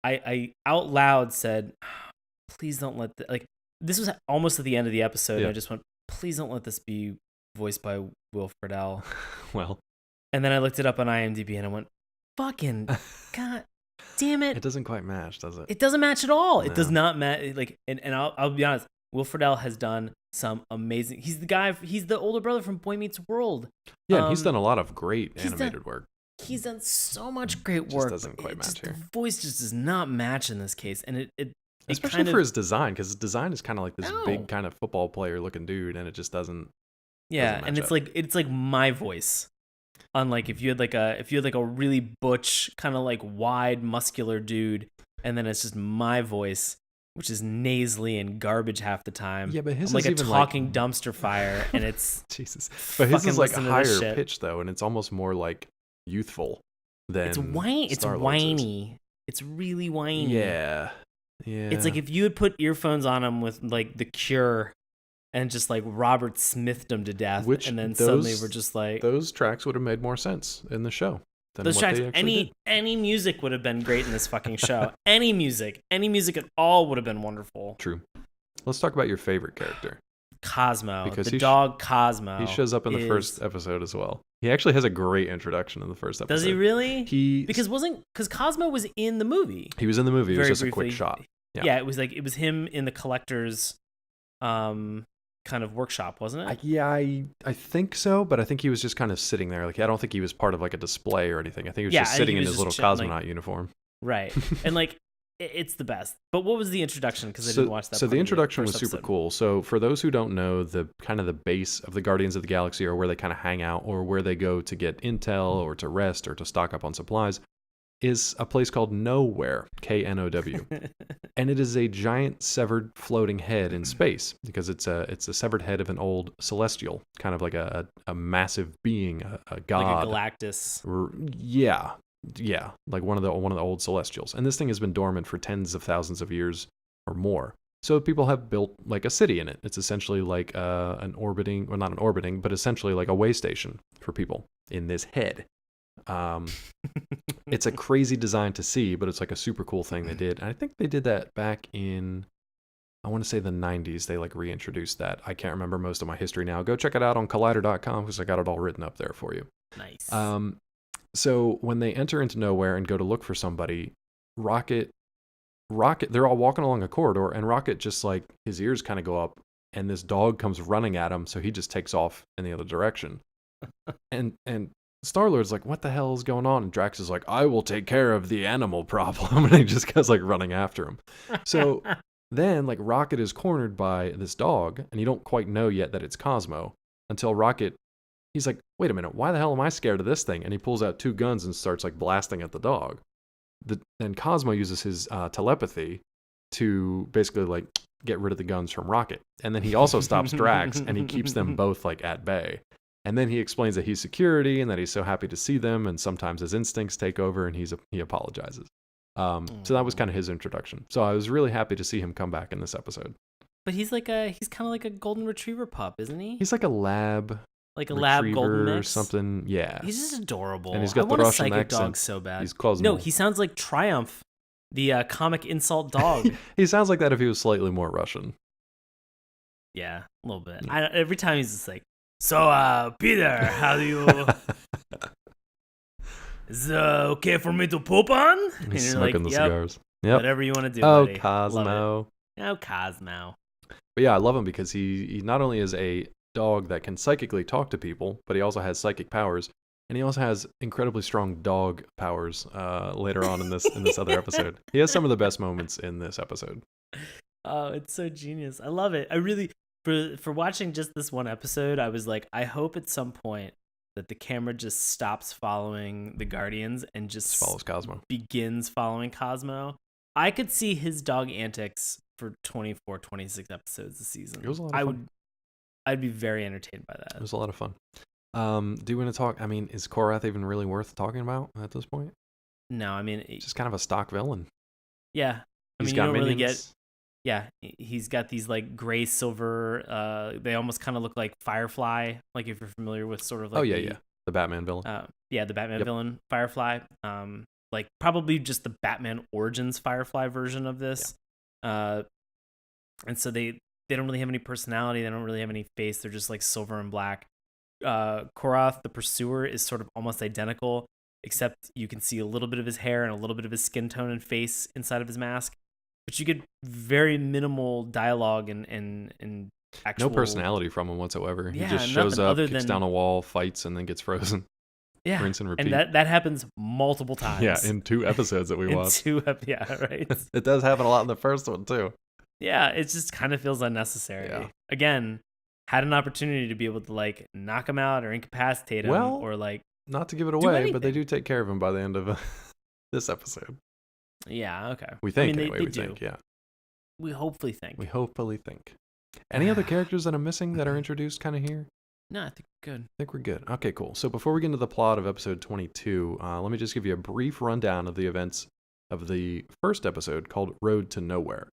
I out loud said, please don't let this was almost at the end of the episode. And I just went, please don't let this be voiced by Will Friedle. Well, and then I looked it up on IMDb and I went, fucking god damn it. It doesn't quite match, does it? It doesn't match at all. No. It does not match. And I'll be honest, Will Friedle has done some amazing. He's the older brother from Boy Meets World. Yeah, and he's done a lot of great animated work. He's done so much great work. Just doesn't quite match here. The voice just does not match in this case, and it especially kind for of, his design, because his design is kind of like this big kind of football player looking dude, and it just doesn't. Yeah, and it's like my voice. Unlike if you had like a really butch kind of like wide muscular dude, and then it's just my voice, which is nasally and garbage half the time. Yeah, but his I'm like is a even talking dumpster fire, and it's Jesus. But his is like listen to higher this shit. pitch though, and it's almost more like youthful than it's whiny. It's Star-Lord's is. whiny. It's really whiny. Yeah. Yeah. It's like if you had put earphones on him with like The Cure, and just like Robert Smithed him to death, and then suddenly we're just like those tracks would have made more sense in the show. Than those what tracks. They actually did. Any music would have been great in this fucking show. any music at all would have been wonderful. True. Let's talk about your favorite character. Cosmo, because the dog Cosmo. He shows up in the first episode as well. He actually has a great introduction in the first episode. Does he really? Because Cosmo was in the movie. He was in the movie. It was just briefly. A quick shot. Yeah, it was him in the collector's kind of workshop, wasn't it? I think so, but I think he was just kind of sitting there. Like I don't think he was part of like a display or anything. I think he was just sitting in his little cosmonaut uniform. Right. And like It's the best. But what was the introduction? Because I didn't So, watch that so part the of the introduction first was super episode. cool. So for those who don't know, the kind of the base of the Guardians of the Galaxy, or where they kind of hang out, or where they go to get intel, or to rest, or to stock up on supplies, is a place called Nowhere, Know, and it is a giant severed floating head in space because it's a severed head of an old celestial, kind of like a massive being, a Like a god. Galactus. Yeah, yeah, like one of the old celestials. And this thing has been dormant for tens of thousands of years or more. So people have built like a city in it. It's essentially like an orbiting, or not an orbiting, but essentially like a way station for people in this head. Um, it's a crazy design to see, but it's like a super cool thing they did. And I think they did that back in, I want to say the 90s. They like reintroduced that. I can't remember most of my history now. Go check it out on collider.com because I got it all written up there for you. Nice. So when they enter into Nowhere and go to look for somebody, Rocket, they're all walking along a corridor, and Rocket just like his ears kind of go up, and this dog comes running at him, so he just takes off in the other direction. And Star-Lord's like, what the hell is going on? And Drax is like, I will take care of the animal problem. And he just goes like running after him. So then like Rocket is cornered by this dog, and you don't quite know yet that it's Cosmo until Rocket, he's like, wait a minute, why the hell am I scared of this thing? And he pulls out two guns and starts like blasting at the dog. Then Cosmo uses his telepathy to basically like get rid of the guns from Rocket. And then he also stops Drax, and he keeps them both like at bay. And then he explains that he's security and that he's so happy to see them, and sometimes his instincts take over, and he apologizes. So that was kind of his introduction. So I was really happy to see him come back in this episode. But he's kind of like a golden retriever pup, isn't he? He's like a lab, like a lab golden or mix. something. Yeah, He's just adorable. And he's got I the want Russian a psychic accent. dog so bad. He's Cosmo. No, he sounds like Triumph, the comic insult dog. He sounds like that if he was slightly more Russian. Yeah, a little bit. Every time he's just like, so Peter, how do you? Is it okay for me to poop on? And He's you're smoking like, the yep, cigars. Yep. whatever you want to do. Oh, buddy. Cosmo. Oh, Cosmo. But yeah, I love him because he not only is a dog that can psychically talk to people, but he also has psychic powers, and he also has incredibly strong dog powers. Later on in this other episode, he has some of the best moments in this episode. Oh, it's so genius. I love it. I really, for watching just this one episode, I was like, I hope at some point that the camera just stops following the Guardians and just follows Cosmo. Begins following Cosmo. I could see his dog antics for 24, 26 episodes a season. It was a lot of fun. I'd be very entertained by that. It was a lot of fun. Do you want to talk? I mean, is Korath even really worth talking about at this point? No, I mean, just kind of a stock villain. Yeah, I mean, you don't minions. Really get. Yeah, he's got these like gray silver. They almost kind of look like Firefly. Like if you're familiar with sort of like the Batman villain. The Batman villain Firefly. Like probably just the Batman Origins Firefly version of this. Yeah. And so they don't really have any personality. They don't really have any face. They're just like silver and black. Korath, the Pursuer, is sort of almost identical, except you can see a little bit of his hair and a little bit of his skin tone and face inside of his mask. But you get very minimal dialogue and actual... No personality from him whatsoever. Yeah, he just shows up, kicks down a wall, fights, and then gets frozen. Yeah, rinse and repeat. And that happens multiple times. Yeah, in 2 episodes that we watched. Yeah, right. It does happen a lot in the first one, too. Yeah, it just kind of feels unnecessary. Yeah. Again, had an opportunity to be able to, like, knock him out or incapacitate him or, like... Not to give it away, but they do take care of him by the end of this episode. Yeah, okay. We think, we think, yeah. We hopefully think. Any other characters that I'm missing that are introduced kind of here? No, I think we're good. I think we're good. Okay, cool. So before we get into the plot of episode 22, let me just give you a brief rundown of the events of the first episode called Road to Nowhere.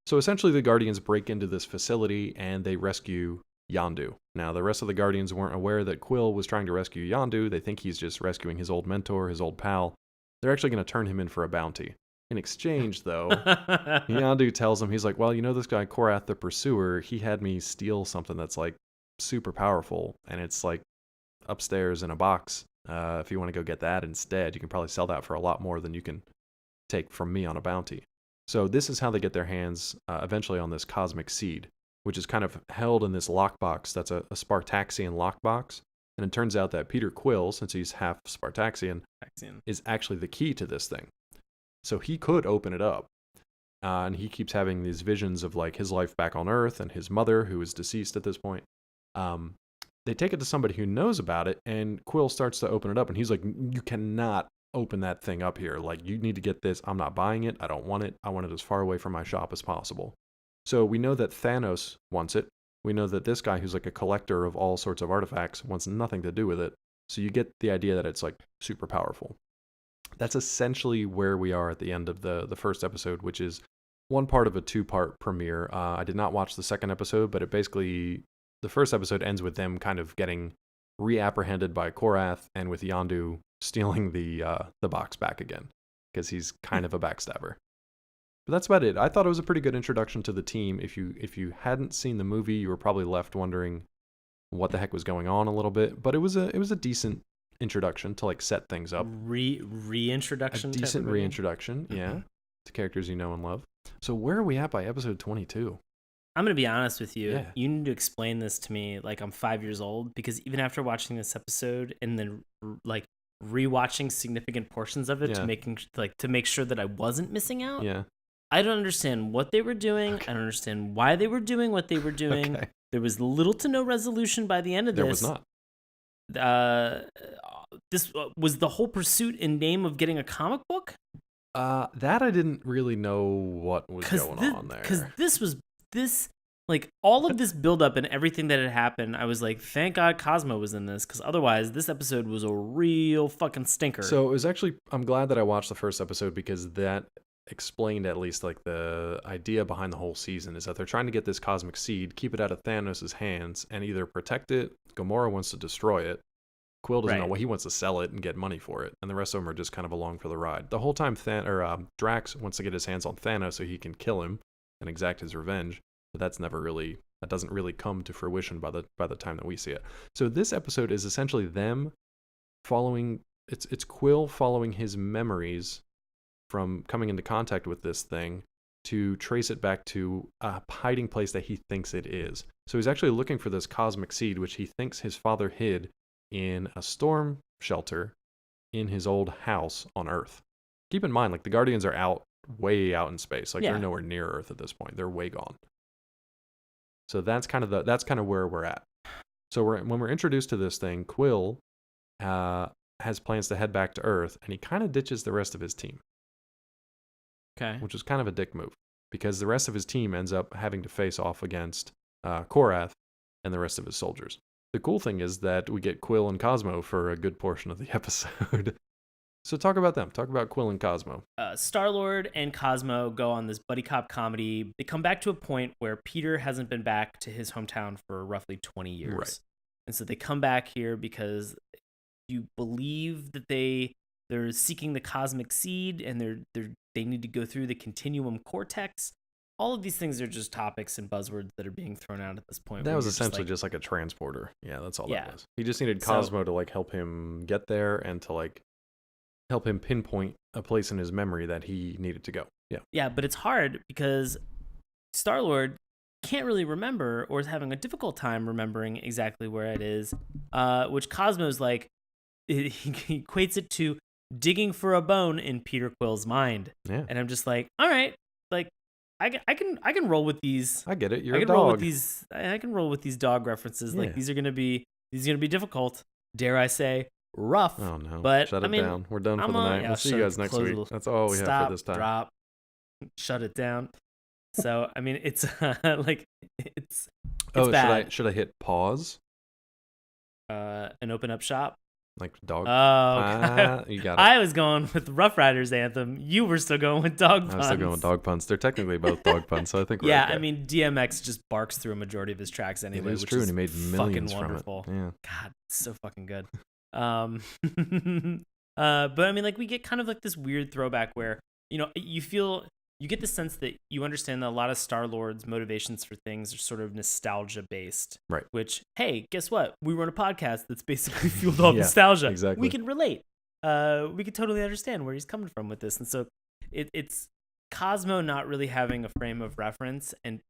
So essentially the Guardians break into this facility and they rescue Yondu. Now, the rest of the Guardians weren't aware that Quill was trying to rescue Yondu. They think he's just rescuing his old mentor, his old pal. They're actually going to turn him in for a bounty. In exchange, though, Yondu tells him, he's like, well, you know this guy Korath the Pursuer, he had me steal something that's like super powerful, and it's like upstairs in a box. If you want to go get that instead, you can probably sell that for a lot more than you can take from me on a bounty. So this is how they get their hands eventually on this cosmic seed, which is kind of held in this lockbox that's a Spartaxian lockbox. And it turns out that Peter Quill, since he's half Spartaxian, is actually the key to this thing. So he could open it up. And he keeps having these visions of like his life back on Earth and his mother, who is deceased at this point. They take it to somebody who knows about it, and Quill starts to open it up, and he's like, "You cannot open that thing up here. Like, you need to get this. I'm not buying it. I don't want it. I want it as far away from my shop as possible." So we know that Thanos wants it. We know that this guy, who's like a collector of all sorts of artifacts, wants nothing to do with it. So you get the idea that it's like super powerful. That's essentially where we are at the end of the first episode, which is one part of a 2-part premiere. I did not watch the second episode, but it basically, the first episode ends with them kind of getting reapprehended by Korath, and with Yondu stealing the box back again, because he's kind of a backstabber. But that's about it. I thought it was a pretty good introduction to the team. If you hadn't seen the movie, you were probably left wondering what the heck was going on a little bit. But it was a decent introduction to like set things up. Reintroduction. A decent reintroduction, yeah, to characters you know and love. So where are we at by episode 22? I'm going to be honest with you. Yeah. You need to explain this to me like I'm 5 years old, because even after watching this episode and then like rewatching significant portions of it to make sure that I wasn't missing out. Yeah. I don't understand what they were doing. Okay. I don't understand why they were doing what they were doing. Okay. There was little to no resolution by the end of this. There was not. This was the whole pursuit in name of getting a comic book? That I didn't really know what was going on there. Because this like all of this buildup and everything that had happened, I was like, thank God Cosmo was in this, because otherwise this episode was a real fucking stinker. So it was actually, I'm glad that I watched the first episode, because that explained at least like the idea behind the whole season is that they're trying to get this cosmic seed, keep it out of Thanos' hands, and either protect it. Gamora wants to destroy it. Quill doesn't know what he wants to sell it and get money for it, and the rest of them are just kind of along for the ride. The whole time, Drax wants to get his hands on Thanos so he can kill him and exact his revenge, but that doesn't really come to fruition by the time that we see it. So this episode is essentially them following. It's Quill following his memories from coming into contact with this thing to trace it back to a hiding place that he thinks it is. So he's actually looking for this cosmic seed, which he thinks his father hid in a storm shelter in his old house on Earth. Keep in mind, like, the Guardians are way out in space. Like, they're nowhere near Earth at this point. They're way gone. So that's kind of where we're at. So when we're introduced to this thing, Quill has plans to head back to Earth, and he kind of ditches the rest of his team. Okay. Which is kind of a dick move, because the rest of his team ends up having to face off against Korath and the rest of his soldiers. The cool thing is that we get Quill and Cosmo for a good portion of the episode. So talk about them. Talk about Quill and Cosmo. Star-Lord and Cosmo go on this buddy cop comedy. They come back to a point where Peter hasn't been back to his hometown for roughly 20 years. Right. And so they come back here because you believe that they're seeking the cosmic seed, and they need to go through the continuum cortex. All of these things are just topics and buzzwords that are being thrown out at this point. That was essentially just like a transporter. Yeah, that's all that was. He just needed Cosmo to like help him get there, and to like help him pinpoint a place in his memory that he needed to go. Yeah. Yeah, but it's hard because Star-Lord can't really remember, or is having a difficult time remembering exactly where it is, which Cosmo's like, he equates it to digging for a bone in Peter Quill's mind. Yeah. And I'm just like, all right, like, I can roll with these. I get it. You're a dog. Roll with these. I can roll with these dog references. Yeah. Like, these are gonna be difficult. Dare I say, rough. Oh no! But shut it down. We're done for the night. We'll see you guys next week. That's all we have for this time. Drop. Shut it down. So I mean, it's like it's bad. Should I hit pause? And open up shop. Like dog. Oh, you got it. I was going with Rough Riders anthem. You were still going with dog puns. I was still going with dog puns. They're technically both dog puns, so I think we're yeah. okay. I mean, DMX just barks through a majority of his tracks anyway, which is true, and he made millions fucking wonderful. From it. Yeah. God, it's so fucking good. But I mean, like, we get kind of like this weird throwback where, you know, you get the sense that you understand that a lot of Star-Lord's motivations for things are sort of nostalgia based. Right. Which, hey, guess what? We run a podcast that's basically fueled off nostalgia. Exactly. We can relate. We can totally understand where he's coming from with this. And so it's Cosmo not really having a frame of reference, and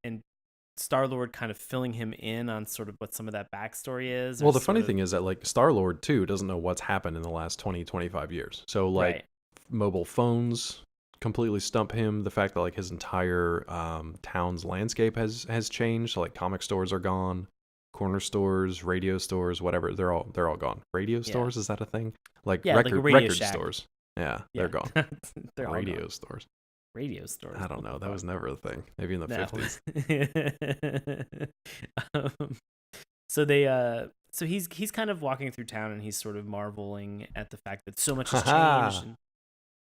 Star-Lord kind of filling him in on sort of what some of that backstory is. Well, the funny thing is that, like, Star-Lord, too, doesn't know what's happened in the last 20, 25 years. So, like, mobile phones completely stump him. The fact that like his entire town's landscape has changed. So, like comic stores are gone, corner stores, radio stores, whatever. They're all gone. Radio Yeah. stores, is that a thing? Like Yeah, like a Radio record Shack. stores. Yeah, Yeah. they're gone. They're all Radio gone. stores. Radio stores. I don't know. That was never a thing. Maybe in the No. 50s. So they so he's kind of walking through town and he's sort of marveling at the fact that so much has changed. And,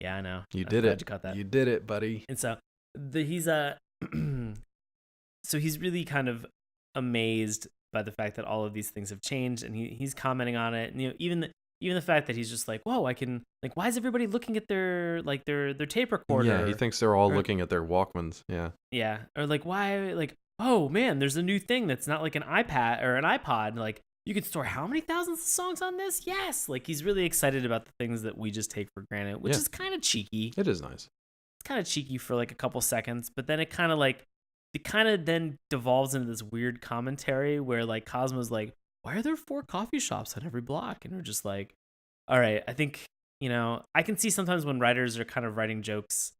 yeah, I know. You I'm did glad it. You caught that. You did it, buddy. And so he's so he's really kind of amazed by the fact that all of these things have changed, and he's commenting on it. And even the fact that he's just like, whoa, I can, like, why is everybody looking at their tape recorder? Yeah, he thinks they're all looking at their Walkmans. Yeah. Yeah, or like, why, like, oh man, there's a new thing that's not like an iPad or an iPod. Like, you can store how many thousands of songs on this? Yes. Like, he's really excited about the things that we just take for granted, which is kind of cheeky. It is nice. It's kind of cheeky for like a couple seconds, but then it kind of then devolves into this weird commentary where like Cosmo's like, why are there 4 coffee shops on every block? And we're just like, all right, I think, I can see sometimes when writers are kind of writing jokes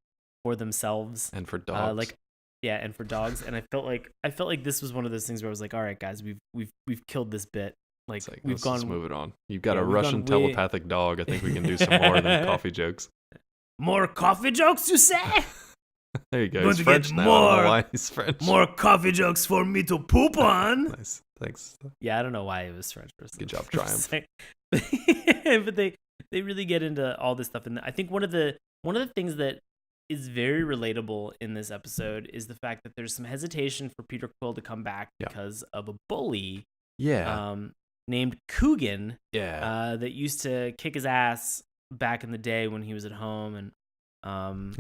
for themselves and for dogs. And for dogs. And I felt like this was one of those things where I was like, all right, guys, we've killed this bit. Like let's move it on. You've got a Russian telepathic dog. I think we can do some more than coffee jokes. More coffee jokes, you say? There you go. He's French now. I don't know why he's French. More coffee jokes for me to poop on. Nice. Thanks. Yeah, I don't know why it was French. Good job, Triumph. But they really get into all this stuff, and I think one of the things that is very relatable in this episode is the fact that there's some hesitation for Peter Quill to come back because of a bully. Yeah. Named Coogan. Yeah. That used to kick his ass back in the day when he was at home and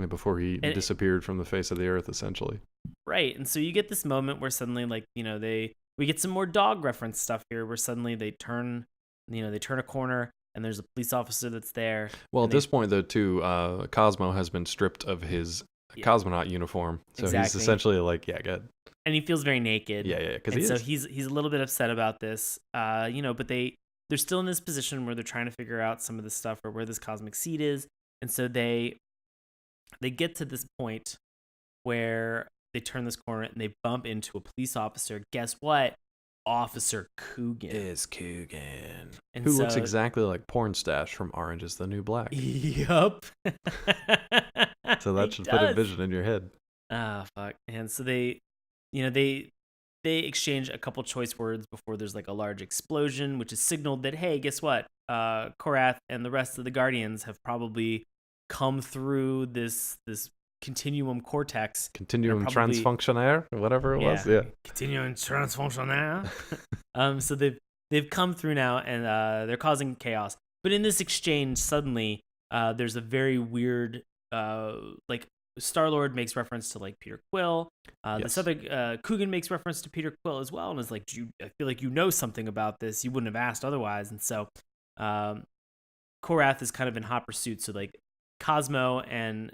before he disappeared from the face of the earth, essentially. Right. And so you get this moment where suddenly, like, we get some more dog reference stuff here where suddenly they turn a corner and there's a police officer that's there. Well, at this point, though, too, Cosmo has been stripped of his cosmonaut uniform. So he's essentially like, yeah, good. And he feels very naked. Yeah, because so he's a little bit upset about this. But they're still in this position where they're trying to figure out some of this stuff or where this cosmic seed is. And so they get to this point where they turn this corner and they bump into a police officer. Guess what? Officer Coogan. Is Coogan. Who looks exactly like Porn Stash from Orange is the New Black. Yup. So that should put a vision in your head. Ah, fuck. And so they exchange a couple choice words before there's like a large explosion, which is signaled that, hey, guess what? Korath and the rest of the Guardians have probably come through this continuum cortex. Continuum transfunctionaire, whatever it was. Yeah. Continuum transfunctionaire. So they've come through now and they're causing chaos. But in this exchange, suddenly there's a very weird like Star-Lord makes reference to like Peter Quill. This other Coogan makes reference to Peter Quill as well and is like, I feel like you know something about this. You wouldn't have asked otherwise. And so Korath is kind of in hot pursuit. So like Cosmo and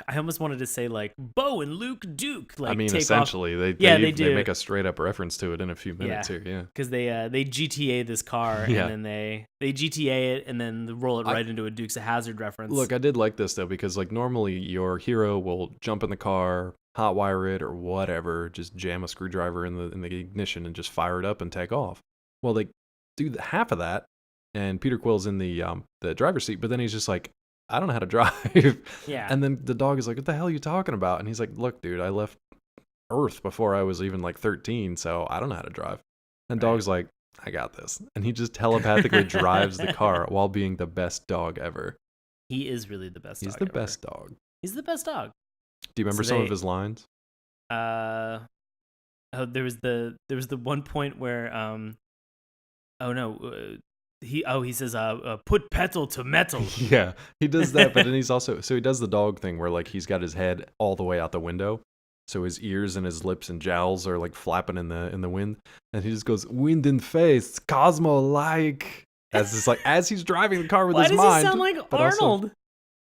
I almost wanted to say like Bo and Luke Duke. Like, I mean, take essentially, off. they make a straight up reference to it in a few minutes here. Yeah, because they GTA this car and then they GTA it and then roll it right into a Dukes of Hazzard reference. Look, I did like this though because like normally your hero will jump in the car, hotwire it or whatever, just jam a screwdriver in the ignition and just fire it up and take off. Well, they do half of that, and Peter Quill's in the driver's seat, but then he's just like, I don't know how to drive. Yeah. And then the dog is like, what the hell are you talking about? And he's like, look, dude, I left Earth before I was even like 13, so I don't know how to drive. And dog's like, I got this. And he just telepathically drives the car while being the best dog ever. He is really the best dog. He's the best dog. He's the best dog. Do you remember some of his lines? There was the one point where he says put petal to metal. Yeah, he does that, but then he's also he does the dog thing where like he's got his head all the way out the window, so his ears and his lips and jowls are like flapping in the wind, and he just goes wind in face, Cosmo like as he's driving the car with his mind. Why does he sound like Arnold?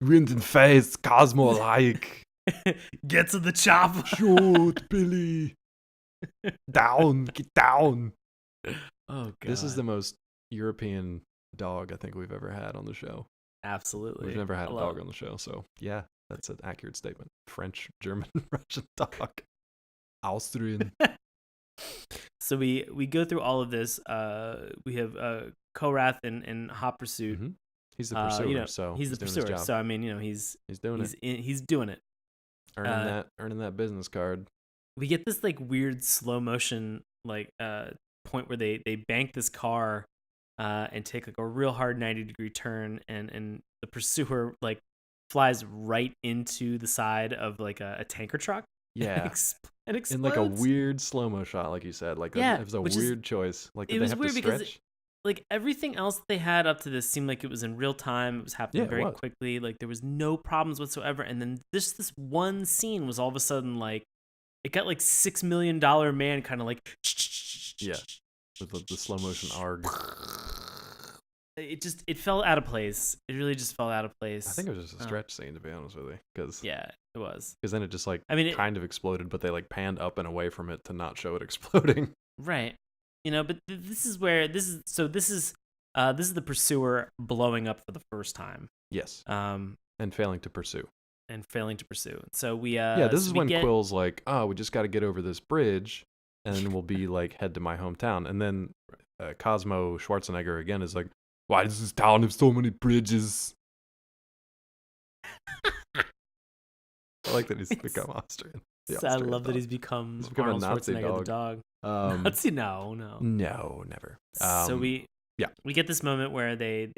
Wind in face, Cosmo like. Get to the chopper. Shoot, Billy. Down, get down. Oh god. This is the most European dog I think we've ever had on the show. Absolutely. We've never had I a love dog on the show, so yeah, that's an accurate statement. French, German, Russian dog. Austrian. it. So we go through all of this. We have Korath in hot pursuit. Hmm. He's the pursuer, You know, so he's the he's doing his pursuer. job. So I mean, you know, he's Doing it. he's doing it. Earning that business card. We get this like weird slow motion like point where they bank this car and take like a real hard 90-degree turn, and the pursuer like flies right into the side of like a tanker truck. Yeah. And In like a explodes. weird slow-mo shot, like you said. Like Yeah, it was a which is weird choice. Like it did they was have to weird because stretch? like everything else they had up to this seemed like it was in real time. It was happening Yeah, it very was. quickly. Like there was no problems whatsoever. And then this one scene was all of a sudden like it got like $6 million man kind of like Yeah. With the slow motion arg. it fell out of place. It really just fell out of place. I think it was just a stretch scene, to be honest with you. Because Yeah, it was. then it just like I mean, kind of exploded, but they like panned up and away from it to not show it exploding. right. You know, but this is where this is the pursuer blowing up for the first time. Yes. And failing to pursue. failing to pursue. So we Yeah, this so is we when get, Quill's like, oh, we just got to get over this bridge, and then we'll be like head to my hometown. And then Cosmo Schwarzenegger again is like, why does this town have so many bridges? I like that he's become Austrian. I love that he's become Arnold a Nazi Schwarzenegger dog. the dog. Nazi? No. No, never. So we get this moment where they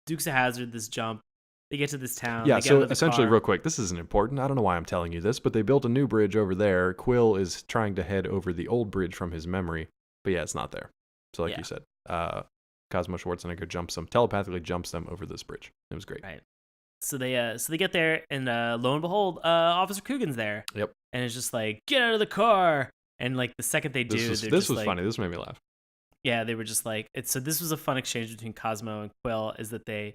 Dukes of Hazzard this jump. They get to this town. Yeah, they get so out of the essentially, car. real quick, this isn't important. I don't know why I'm telling you this, but they built a new bridge over there. Quill is trying to head over the old bridge from his memory, but yeah, it's not there. So like you said, Cosmo Schwarzenegger telepathically jumps them over this bridge. It was great. Right. So they get there, and lo and behold, Officer Coogan's there. Yep. And it's just like, get out of the car. And like the second they do, this was funny. This made me laugh. Yeah, they were just like, so this was a fun exchange between Cosmo and Quill, is that they're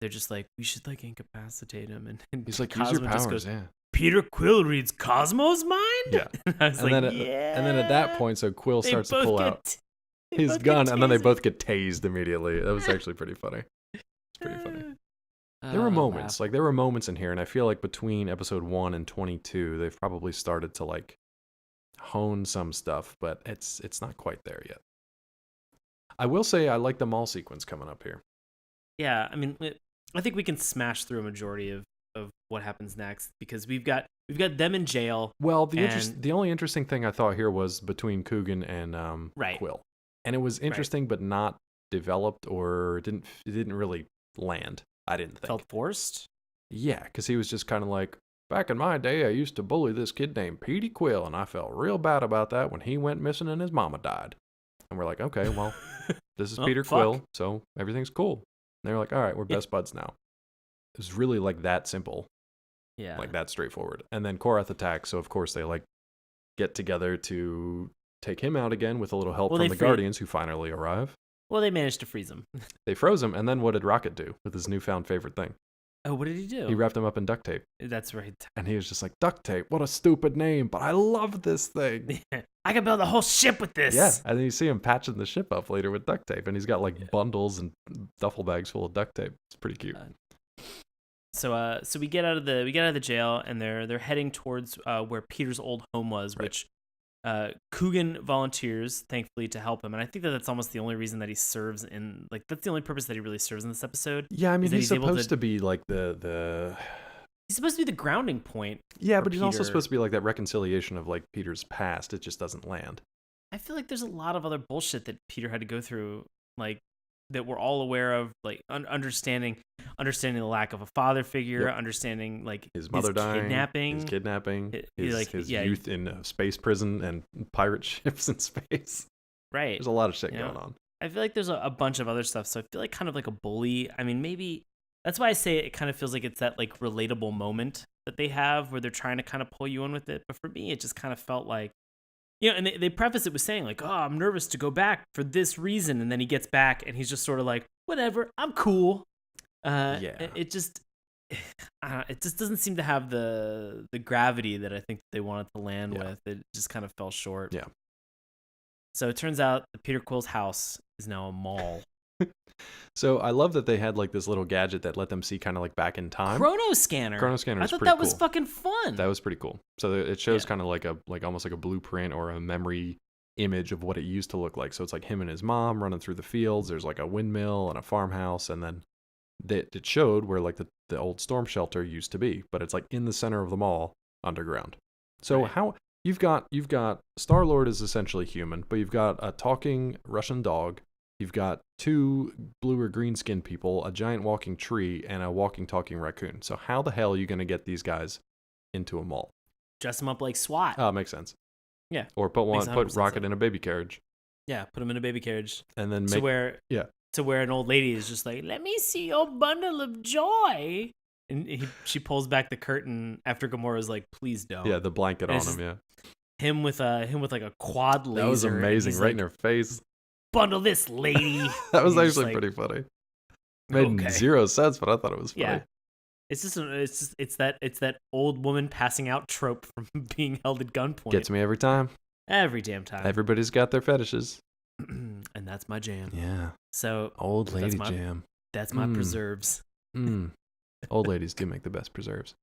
just like, we should like incapacitate him, and He's like, Cosmo use your powers, just goes, yeah. Peter Quill reads Cosmo's mind. Yeah. And I was and like, then at that point, so Quill starts to pull out his gun, and then they both get tased immediately. That was actually pretty funny. It's pretty funny. There were moments, like there were moments in here, and I feel like between episode 1 and 22, they've probably started to like hone some stuff, but it's not quite there yet. I will say I like the mall sequence coming up here. Yeah, I mean, I think we can smash through a majority of what happens next, because we've got them in jail. Well, the only interesting thing I thought here was between Coogan and Quill, and it was interesting, but not developed, or it didn't really land. I didn't think. Felt forced? Yeah, because he was just kind of like, back in my day, I used to bully this kid named Petey Quill, and I felt real bad about that when he went missing and his mama died. And we're like, okay, well, this is Peter Quill, so everything's cool. And they're like, all right, we're best buds now. It was really like that simple. Yeah. Like that straightforward. And then Korath attacks, so of course they like get together to take him out again with a little help from the Guardians, who finally arrive. Well, they managed to freeze him. They froze him, and then what did Rocket do with his newfound favorite thing? Oh, what did he do? He wrapped him up in duct tape. That's right. And he was just like, duct tape, what a stupid name, but I love this thing. I can build a whole ship with this. Yeah, and then you see him patching the ship up later with duct tape, and he's got like bundles and duffel bags full of duct tape. It's pretty cute. So we get out of the jail, and they're heading towards where Peter's old home was, which Coogan volunteers, thankfully, to help him, and I think that's almost the only reason that he serves in, like, that's the only purpose that he really serves in this episode. Yeah, I mean, he's supposed to be like the he's supposed to be the grounding point. Yeah, but he's also supposed to be like that reconciliation of like Peter's past. It just doesn't land. I feel like there's a lot of other bullshit that Peter had to go through, like, that we're all aware of, like understanding the lack of a father figure, understanding like his mother dying, his youth in space prison and pirate ships in space. Right. There's a lot of shit going on. I feel like there's a bunch of other stuff, so I feel like kind of like a bully. I mean, maybe that's why I say it kind of feels like it's that like relatable moment that they have where they're trying to kind of pull you in with it. But for me, it just kind of felt like, you know, and they preface it with saying like, oh, I'm nervous to go back for this reason. And then he gets back and he's just sort of like, whatever, I'm cool. It just doesn't seem to have the gravity that I think they wanted to land with. It just kind of fell short. Yeah. So it turns out that Peter Quill's house is now a mall. So I love that they had like this little gadget that let them see kind of like back in time. Chrono Scanner. Chrono Scanner I is thought pretty that was cool. fucking fun. That was pretty cool. So it shows Yeah. kind of like almost like a blueprint or a memory image of what it used to look like. So it's like him and his mom running through the fields. There's like a windmill and a farmhouse, and then it showed where like the old storm shelter used to be, but it's like in the center of the mall underground. So Right. how you've got Star-Lord is essentially human, but you've got a talking Russian dog. You've got 2 blue or green skinned people, a giant walking tree, and a walking talking raccoon. So how the hell are you going to get these guys into a mall? Dress them up like SWAT. Oh, it makes sense. Yeah. Or put Makes 100% Rocket sense. in a baby carriage, Yeah, put them in a baby carriage. and then To where an old lady is just like, let me see your bundle of joy. And she pulls back the curtain after Gamora's like, please don't. the blanket And on it's him. Yeah, Him with like a quad laser. that was and amazing, he's right like, in her face. Bundle this, lady. That was And he's actually like, pretty funny. Made okay. 0 sense, but I thought it was funny. Yeah. It's that old woman passing out trope from being held at gunpoint. Gets me every time. Every damn time. Everybody's got their fetishes. And that's my jam. Yeah, So old lady my- jam. that's my preserves. Old ladies do make the best preserves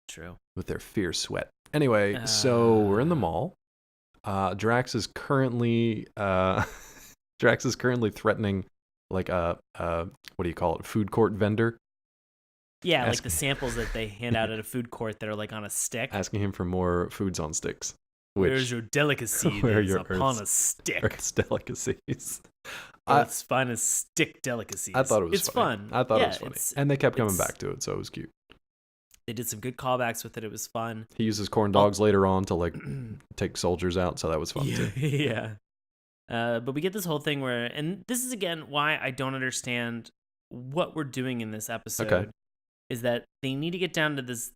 True. with their fierce sweat. Anyway, so we're in the mall. Drax is currently threatening like a what do you call it? Food court vendor, Yeah, like Asking- the samples that they hand out at a food court that are like on a stick. asking him for more foods on sticks. Which Where's your delicacy where that are is your upon Earth's- a stick? Earth's delicacies. It's fun as stick delicacies. I thought it was it's funny. fun. I thought Yeah, it was funny. it's- And they kept coming it's- back to it, so it was cute. They did some good callbacks with it. It was fun. He uses corn dogs later on to like take soldiers out, so that was fun too. Yeah. But we get this whole thing where, and this is again why I don't understand what we're doing in this episode. Okay. Is that they need to get down to this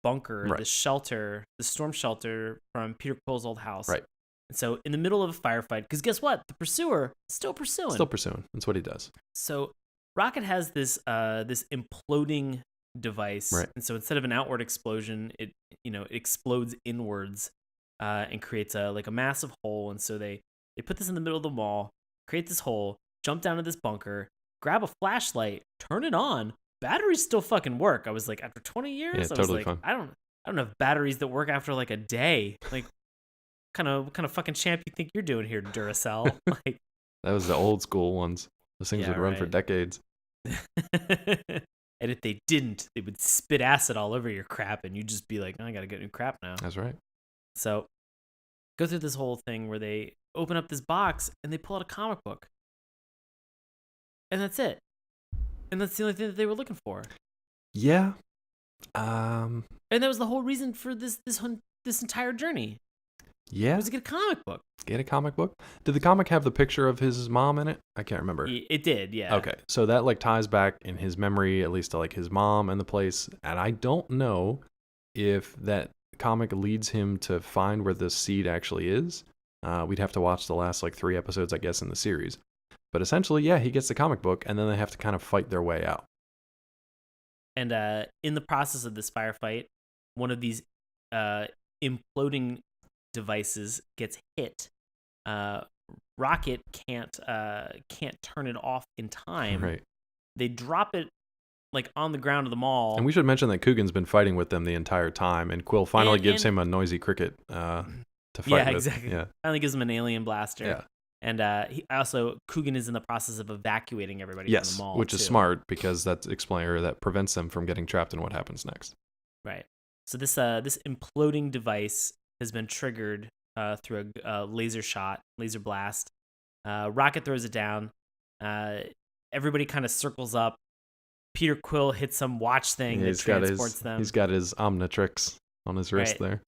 bunker, Right. this shelter, the storm shelter from Peter Quill's old house. Right. And so in the middle of a firefight, because guess what? The pursuer is still pursuing. Still pursuing. That's what he does. So Rocket has this imploding device, Right. and so instead of an outward explosion, it explodes inwards, and creates a massive hole. And so they put this in the middle of the mall, create this hole, jump down to this bunker, grab a flashlight, turn it on. Batteries still fucking work. I was like, after 20 years, Yeah, I totally was like, fun. I don't have batteries that work after like a day. Like, kind of fucking champ you think you're doing here, Duracell? Like, That was the old school ones. Those things Yeah, would run for right. decades. And if they didn't, they would spit acid all over your crap, and you'd just be like, I gotta get new crap now. That's right. So, go through this whole thing where they open up this box and they pull out a comic book, and that's it. And that's the only thing that they were looking for. Yeah. And that was the whole reason for this entire journey. Yeah. Was to get a comic book. Get a comic book. Did the comic have the picture of his mom in it? I can't remember. It did, yeah. Okay, so that like ties back in his memory at least to like his mom and the place, and I don't know if that comic leads him to find where the seed actually is. We'd have to watch the last like 3 episodes, I guess, in the series. But essentially, yeah, he gets the comic book, and then they have to kind of fight their way out. And in the process of this firefight, one of these imploding devices gets hit. Rocket can't turn it off in time. Right. They drop it like on the ground of the mall. And we should mention that Coogan's been fighting with them the entire time, and Quill finally gives him a noisy cricket to fight with. Exactly. Yeah, Finally gives him an alien blaster. yeah. And Coogan is in the process of evacuating everybody Yes, from the mall, which is too. smart because that prevents them from getting trapped in what happens next. Right. So this imploding device has been triggered through a laser blast. Rocket throws it down. Everybody kind of circles up. Peter Quill hits some watch thing that transports them. He's got his Omnitrix on his wrist Right. there.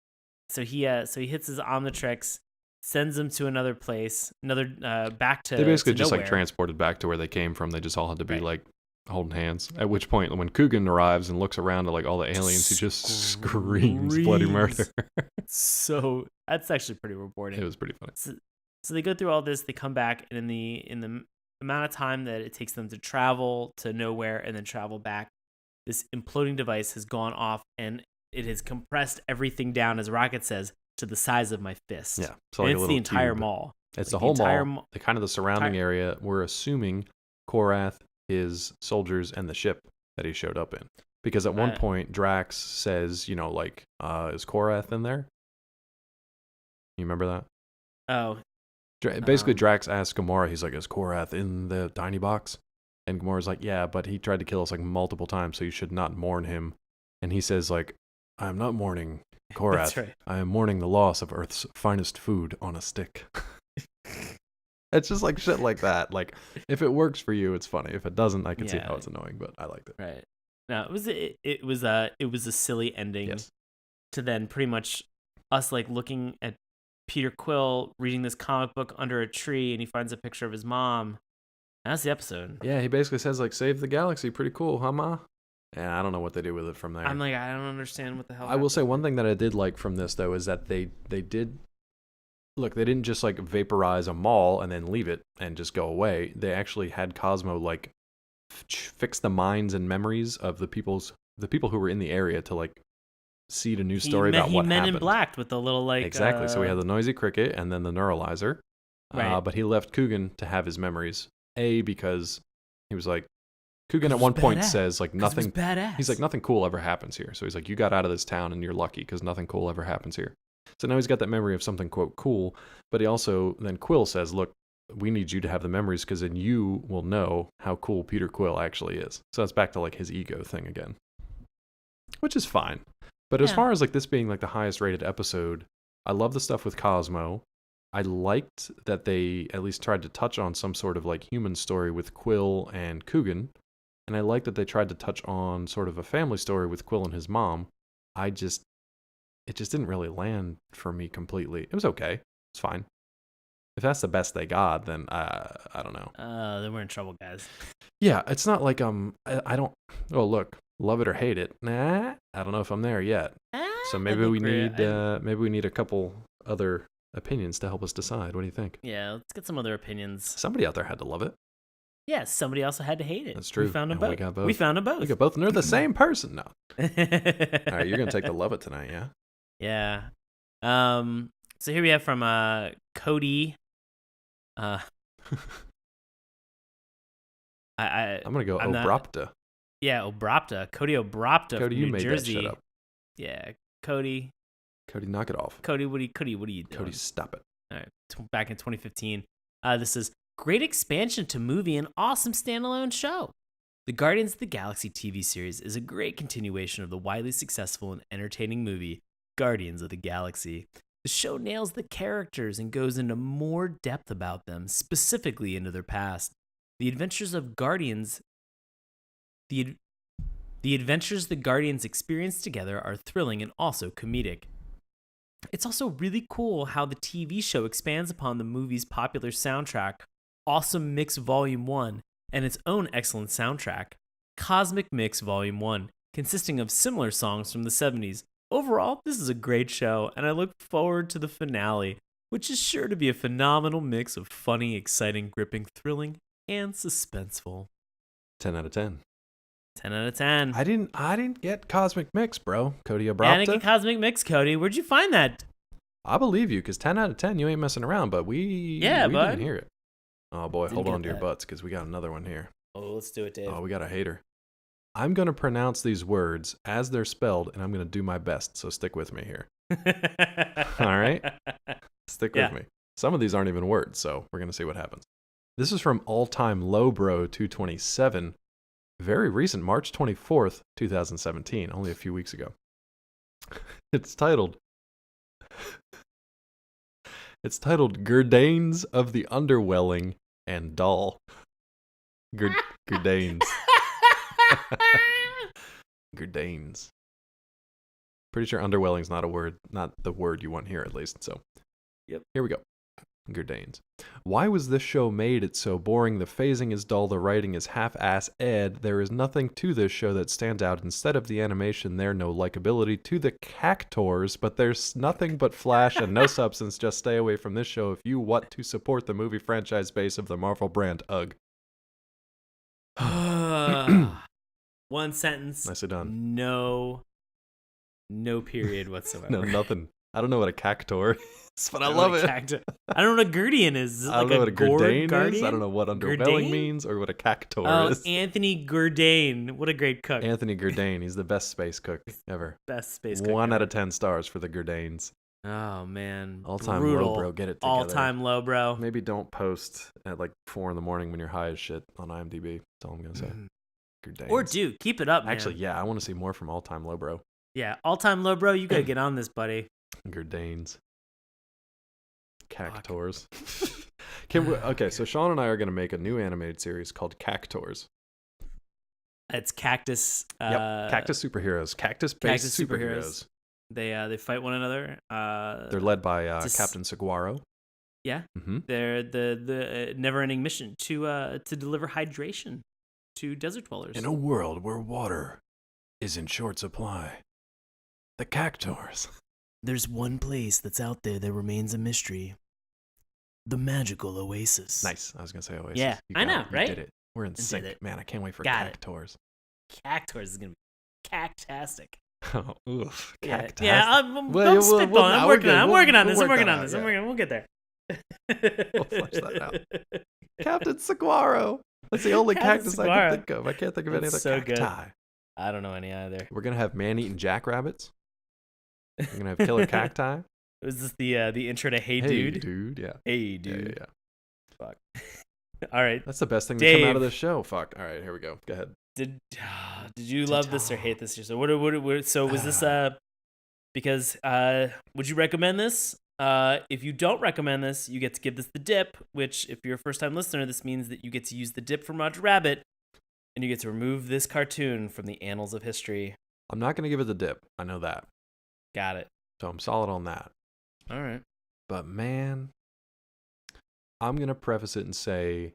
So he hits his Omnitrix, sends them to another place, back to. They basically to just nowhere. like transported back to where they came from. They just all had to be Right. like holding hands. At which point, when Coogan arrives and looks around at like all the aliens, he just screams bloody murder. So that's actually pretty rewarding. It was pretty funny. So they go through all this. They come back, and in the amount of time that it takes them to travel to nowhere and then travel back, this imploding device has gone off, and it has compressed everything down, as Rocket says, to the size of my fist. Yeah, so and like a it's little the entire cube. mall. It's Like the whole entire mall, the kind of the surrounding area. We're assuming Korath, his soldiers, and the ship that he showed up in. Because at one point, Drax says, is Korath in there? You remember that? Oh. Basically, Drax asks Gamora, he's like, is Korath in the tiny box? And Gamora's like, yeah, but he tried to kill us like multiple times, so you should not mourn him. And he says, like, I am not mourning Korath. That's right. I am mourning the loss of Earth's finest food on a stick. It's just like shit like that. Like, if it works for you, it's funny. If it doesn't, I can see how it's annoying, but I liked it. Right. No, it was a silly ending. Yes. To then pretty much us like looking at Peter Quill reading this comic book under a tree, and he finds a picture of his mom. That's the episode. Yeah, he basically says like, "Save the galaxy." Pretty cool, huh, Ma? Yeah, I don't know what they do with it from there. I'm like, I don't understand what the hell. I will say one thing that I did like from this though is that they did. Look, they didn't just like vaporize a mall and then leave it and just go away. They actually had Cosmo like fix the minds and memories of the people who were in the area to like seed a new story about what happened. He Men in Black with the little like exactly. So we had the noisy cricket and then the neuralizer. Right. But he left Coogan to have his memories. Because he was like, Coogan at one point says like nothing. He's like, nothing cool ever happens here. So he's like, you got out of this town and you're lucky because nothing cool ever happens here. So now he's got that memory of something, quote, cool. But he also, then Quill says, look, we need you to have the memories because then you will know how cool Peter Quill actually is. So it's back to like his ego thing again, which is fine. But as far as like this being like the highest rated episode, I love the stuff with Cosmo. I liked that they at least tried to touch on some sort of like human story with Quill and Coogan. And I like that they tried to touch on sort of a family story with Quill and his mom. It just didn't really land for me completely. It was okay. It's fine. If that's the best they got, then I don't know. Then we're in trouble, guys. Yeah, it's not like I don't. Oh, look, love it or hate it. Nah, I don't know if I'm there yet. So maybe we need a couple other opinions to help us decide. What do you think? Yeah, let's get some other opinions. Somebody out there had to love it. Yeah, somebody also had to hate it. That's true. We found them both. We got both. We found them both. We got both, and they're the same person. No. All right, you're gonna take the love it tonight, yeah? Yeah. So here we have from Cody. I'm gonna go Obrapta. Yeah, Obrapta. Cody Obrapta from you New made Jersey. that shit up. Yeah, Cody. Cody, knock it off. Cody, what are you doing? Cody, stop it. All right, back in 2015. This is great expansion to movie and awesome standalone show. The Guardians of the Galaxy TV series is a great continuation of the widely successful and entertaining movie Guardians of the Galaxy. The show nails the characters and goes into more depth about them, specifically into their past. The adventures of Guardians the adventures the Guardians experience together are thrilling and also comedic. It's also really cool how the TV show expands upon the movie's popular soundtrack, Awesome Mix Volume 1, and its own excellent soundtrack, Cosmic Mix Volume 1, consisting of similar songs from the 70s. Overall, this is a great show, and I look forward to the finale, which is sure to be a phenomenal mix of funny, exciting, gripping, thrilling, and suspenseful. 10 out of 10. 10 out of 10. I didn't get Cosmic Mix, bro. Cody Obrapta. Yeah, I didn't get Cosmic Mix, Cody. Where'd you find that? I believe you, because 10 out of 10, you ain't messing around, but we didn't hear it. Oh, boy, hold on to your butts, because we got another one here. Oh, let's do it, Dave. Oh, we got a hater. I'm going to pronounce these words as they're spelled, and I'm going to do my best, so stick with me here. All right? Stick with me. Some of these aren't even words, so we're going to see what happens. This is from All Time Low Bro 227. Very recent, March 24th, 2017, only a few weeks ago. It's titled Gurdanes of the Underwelling and Doll. Gurdanes. Gurdanes. Pretty sure underwelling's not a word, not the word you want here at least, so. Yep. Here we go. Gurdanes. Why was this show made? It's so boring. The phasing is dull. The writing is half-ass ed. There is nothing to this show that stands out. Instead of the animation, there no likability to the cactors, but there's nothing but flash and no substance. Just stay away from this show if you want to support the movie franchise base of the Marvel brand. Ugh. One sentence. Nicely done. No period whatsoever. No, nothing. I don't know what a cactor is, but I don't know love what a it. I don't know what a Gurdian is. Is it I don't like know a what a gourd Gurdane is. guardian? I don't know what underwhelming Gurdane? means or what a cactor Oh, is. Anthony Gurdane. What a great cook. Anthony Gurdane. He's the best space cook ever. Best space cook 1 out ever. of 10 stars for the Gurdanes. Oh, man. All-time Brutal. low, bro. Get it together. All-time low, bro. Maybe don't post at like 4 in the morning when you're high as shit on IMDb. That's all I'm going to say. Gurdanes. Or do. Keep it up, man. Actually, yeah. I want to see more from all-time low, bro. Yeah, all-time low, bro. You got to get on this, buddy. Gurdanes. Cactors. Okay, so Sean and I are going to make a new animated series called Cactors. It's cactus. Cactus superheroes. Cactus-based superheroes. They fight one another. They're led by Captain Saguaro. Yeah. Mm-hmm. They're the never-ending mission to deliver hydration to desert dwellers. In a world where water is in short supply, the Cactors. There's one place that's out there that remains a mystery. The magical oasis. Nice. I was going to say oasis. Yeah, I know, right? You did it. We're in sync. it. Man, I can't wait for Got Cactors. Cactors is going to be cactastic. Oh, oof. Yeah, Cactastic. yeah, I'm Well, spitballing. we'll- I'm we're working good. on this. We'll I'm working work on that this. out, We'll get there. We'll flesh that out. Captain Saguaro. That's the only Captain cactus Saguaro. I can think of. I can't think of any That's other so good. cacti. I don't know any either. We're going to have man-eating jackrabbits. We're going to have killer cacti. Was this the intro to Hey Dude? Yeah. Hey Dude. Yeah. Fuck. All right. That's the best thing to come out of Dave. this show. Fuck. All right, here we go. Go ahead. Did you love this or hate this? So so was this because would you recommend this? If you don't recommend this, you get to give this the dip, which if you're a first time listener, this means that you get to use the dip from Roger Rabbit and you get to remove this cartoon from the annals of history. I'm not going to give it the dip. I know that. Got it. So I'm solid on that. All right. But man, I'm going to preface it and say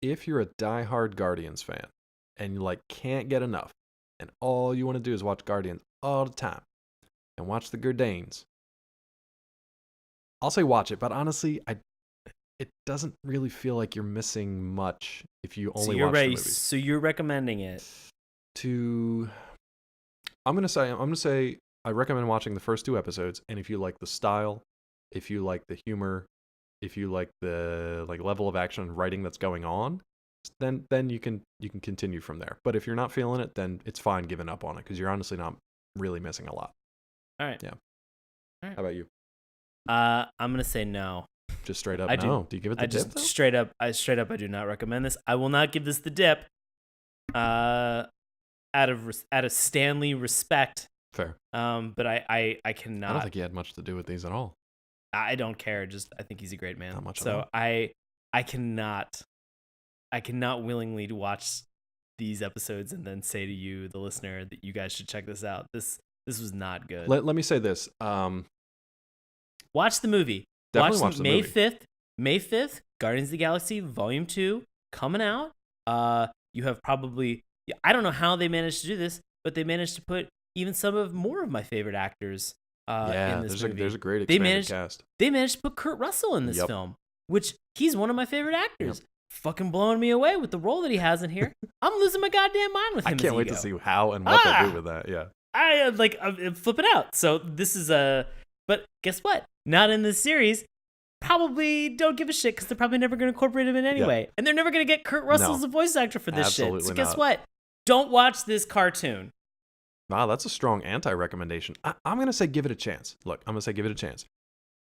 if you're a diehard Guardians fan and you like can't get enough and all you want to do is watch Guardians all the time and watch the Gurdanes, I'll say watch it, but honestly, it doesn't really feel like you're missing much if you only watch the movies. So you're recommending it. I'm gonna say I recommend watching the first 2 episodes, and if you like the style, if you like the humor, if you like the level of action and writing that's going on, then you can continue from there. But if you're not feeling it, then it's fine giving up on it because you're honestly not really missing a lot. All right. Yeah. All right. How about you? I'm gonna say no. Just straight up I no. do. Do you give it the I dip just though? straight up I do not recommend this. I will not give this the dip. Out of Stanley respect. Fair. But I cannot. I don't think he had much to do with these at all. I don't care. Just I think he's a great man. Not much at so all. I cannot willingly watch these episodes and then say to you, the listener, that you guys should check this out. This was not good. Let me say this. Watch the movie. Definitely watch the May movie. May 5th, Guardians of the Galaxy Volume 2 coming out. You have probably, I don't know how they managed to do this, but they managed to put even more of my favorite actors in this movie. There's a great expanded cast. They managed to put Kurt Russell in this film, which he's one of my favorite actors. Yep. Fucking blowing me away with the role that he has in here. I'm losing my goddamn mind with him. I can't wait to see how and what they do with that. Yeah. I'm flipping out. So this is but guess what? Not in this series. Probably don't give a shit because they're probably never going to incorporate him in anyway. Yeah. And they're never going to get Kurt Russell as a voice actor for this shit. So guess what? Don't watch this cartoon. Wow, that's a strong anti-recommendation. I'm going to say give it a chance. Look, I'm going to say give it a chance.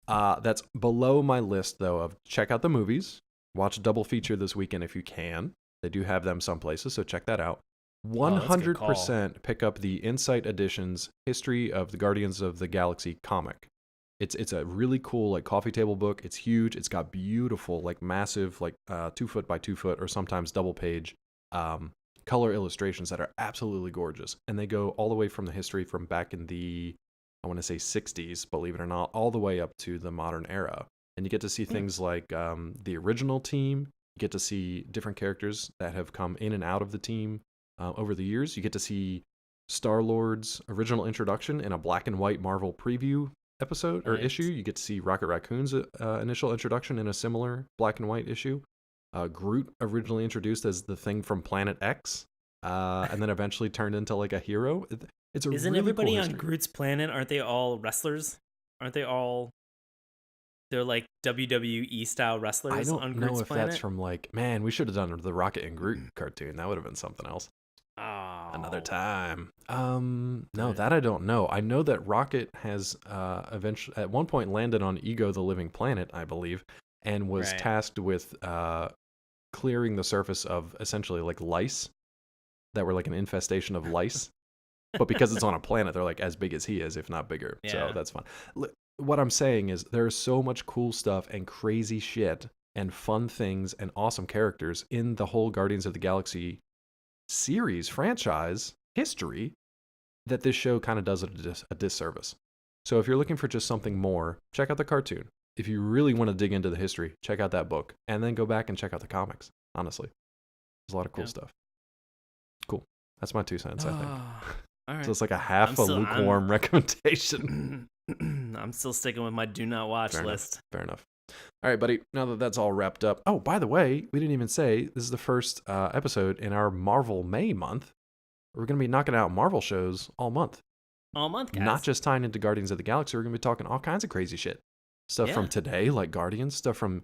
That's below my list, though, of check out the movies. Watch a double feature this weekend if you can. They do have them some places, so check that out. 100% pick up the Insight Editions History of the Guardians of the Galaxy comic. It's a really cool coffee table book. It's huge. It's got beautiful massive 2 foot by 2 foot or sometimes double page color illustrations that are absolutely gorgeous. And they go all the way from the history from back in the, I want to say 60s, believe it or not, all the way up to the modern era. And you get to see things like the original team. You get to see different characters that have come in and out of the team over the years. You get to see Star-Lord's original introduction in a black and white Marvel preview episode or issue. You get to see Rocket Raccoon's initial introduction in a similar black and white issue. Groot originally introduced as the thing from Planet X, and then eventually turned into a hero. It's a Isn't really everybody cool on history. Groot's planet? Aren't they all wrestlers? Aren't they all? They're like WWE style I wrestlers don't on know Groot's if that's planet. from like, man, we should have done the Rocket and Groot cartoon. That would have been something else. Another Oh, time. No, but that I don't know. I know that Rocket has eventually at one point landed on Ego the Living Planet, I believe, and was right. tasked with clearing the surface of essentially like lice that were like an infestation of lice. But because it's on a planet, they're like as big as he is, if not bigger. So Yeah. that's fun. What I'm saying is there's so much cool stuff and crazy shit and fun things and awesome characters in the whole Guardians of the Galaxy series franchise history that this show kind of does it a disservice. So if you're looking for just something more, check out the cartoon. If you really want to dig into the history, check out that book and then go back and check out the comics. Honestly, there's a lot of cool Yeah. stuff. Cool. That's my 2 cents, I think. All right. So it's like a half a I'm lukewarm recommendation. I'm still sticking with my do not watch Fair list. Fair enough. All right, buddy. Now that that's all wrapped up. Oh, by the way, we didn't even say this is the first episode in our Marvel May month. We're going to be knocking out Marvel shows all month. All month, guys. Not just tying into Guardians of the Galaxy. We're going to be talking all kinds of crazy shit. Stuff from today, like Guardians. Stuff from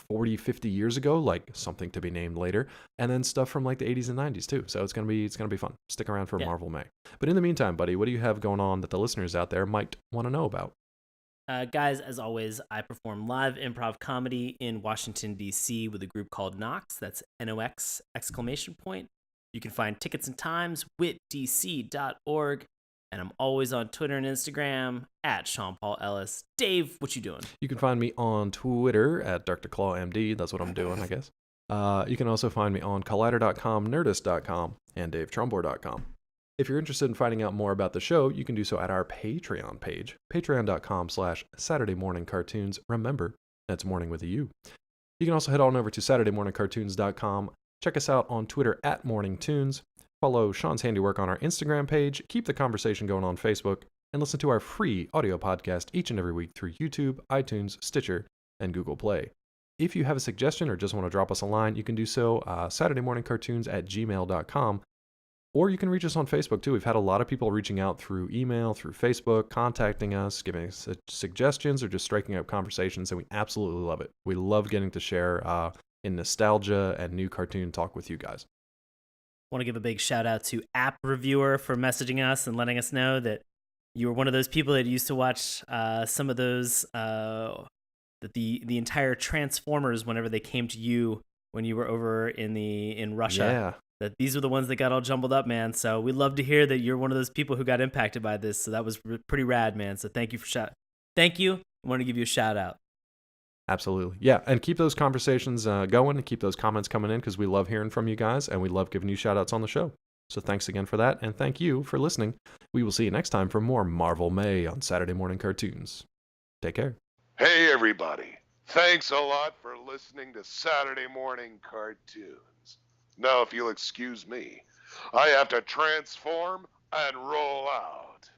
40, 50 years ago, like Something to Be Named Later. And then stuff from like the 80s and 90s too. So it's going to be fun. Stick around for Marvel May. But in the meantime, buddy, what do you have going on that the listeners out there might want to know about? Guys, as always, I perform live improv comedy in Washington, D.C. with a group called Nox. That's NOX exclamation point. You can find tickets and times witdc.org. And I'm always on Twitter and Instagram at Sean Paul Ellis. Dave, what you doing? You can find me on Twitter at DrClawMD. That's what I'm doing, I guess. You can also find me on Collider.com, Nerdist.com, and DaveTrumbore.com. If you're interested in finding out more about the show, you can do so at our Patreon page, patreon.com/Saturday Morning Cartoons. Remember, that's morning with a U. You can also head on over to SaturdayMorningCartoons.com. Check us out on Twitter at MorningTunes. Follow Sean's handiwork on our Instagram page. Keep the conversation going on Facebook. And listen to our free audio podcast each and every week through YouTube, iTunes, Stitcher, and Google Play. If you have a suggestion or just want to drop us a line, you can do so SaturdayMorningCartoons@gmail.com. Or you can reach us on Facebook too. We've had a lot of people reaching out through email, through Facebook, contacting us, giving us suggestions, or just striking up conversations, and we absolutely love it. We love getting to share in nostalgia and new cartoon talk with you guys. Want to give a big shout out to App Reviewer for messaging us and letting us know that you were one of those people that used to watch some of those, that the entire Transformers whenever they came to you when you were over in Russia. Yeah. That these were the ones that got all jumbled up, man. So we'd love to hear that you're one of those people who got impacted by this. So that was pretty rad, man. So thank you Thank you. I want to give you a shout out. Absolutely. Yeah, and keep those conversations going and keep those comments coming in because we love hearing from you guys and we love giving you shout outs on the show. So thanks again for that, and thank you for listening. We will see you next time for more Marvel May on Saturday Morning Cartoons. Take care. Hey, everybody. Thanks a lot for listening to Saturday Morning Cartoons. Now, if you'll excuse me, I have to transform and roll out.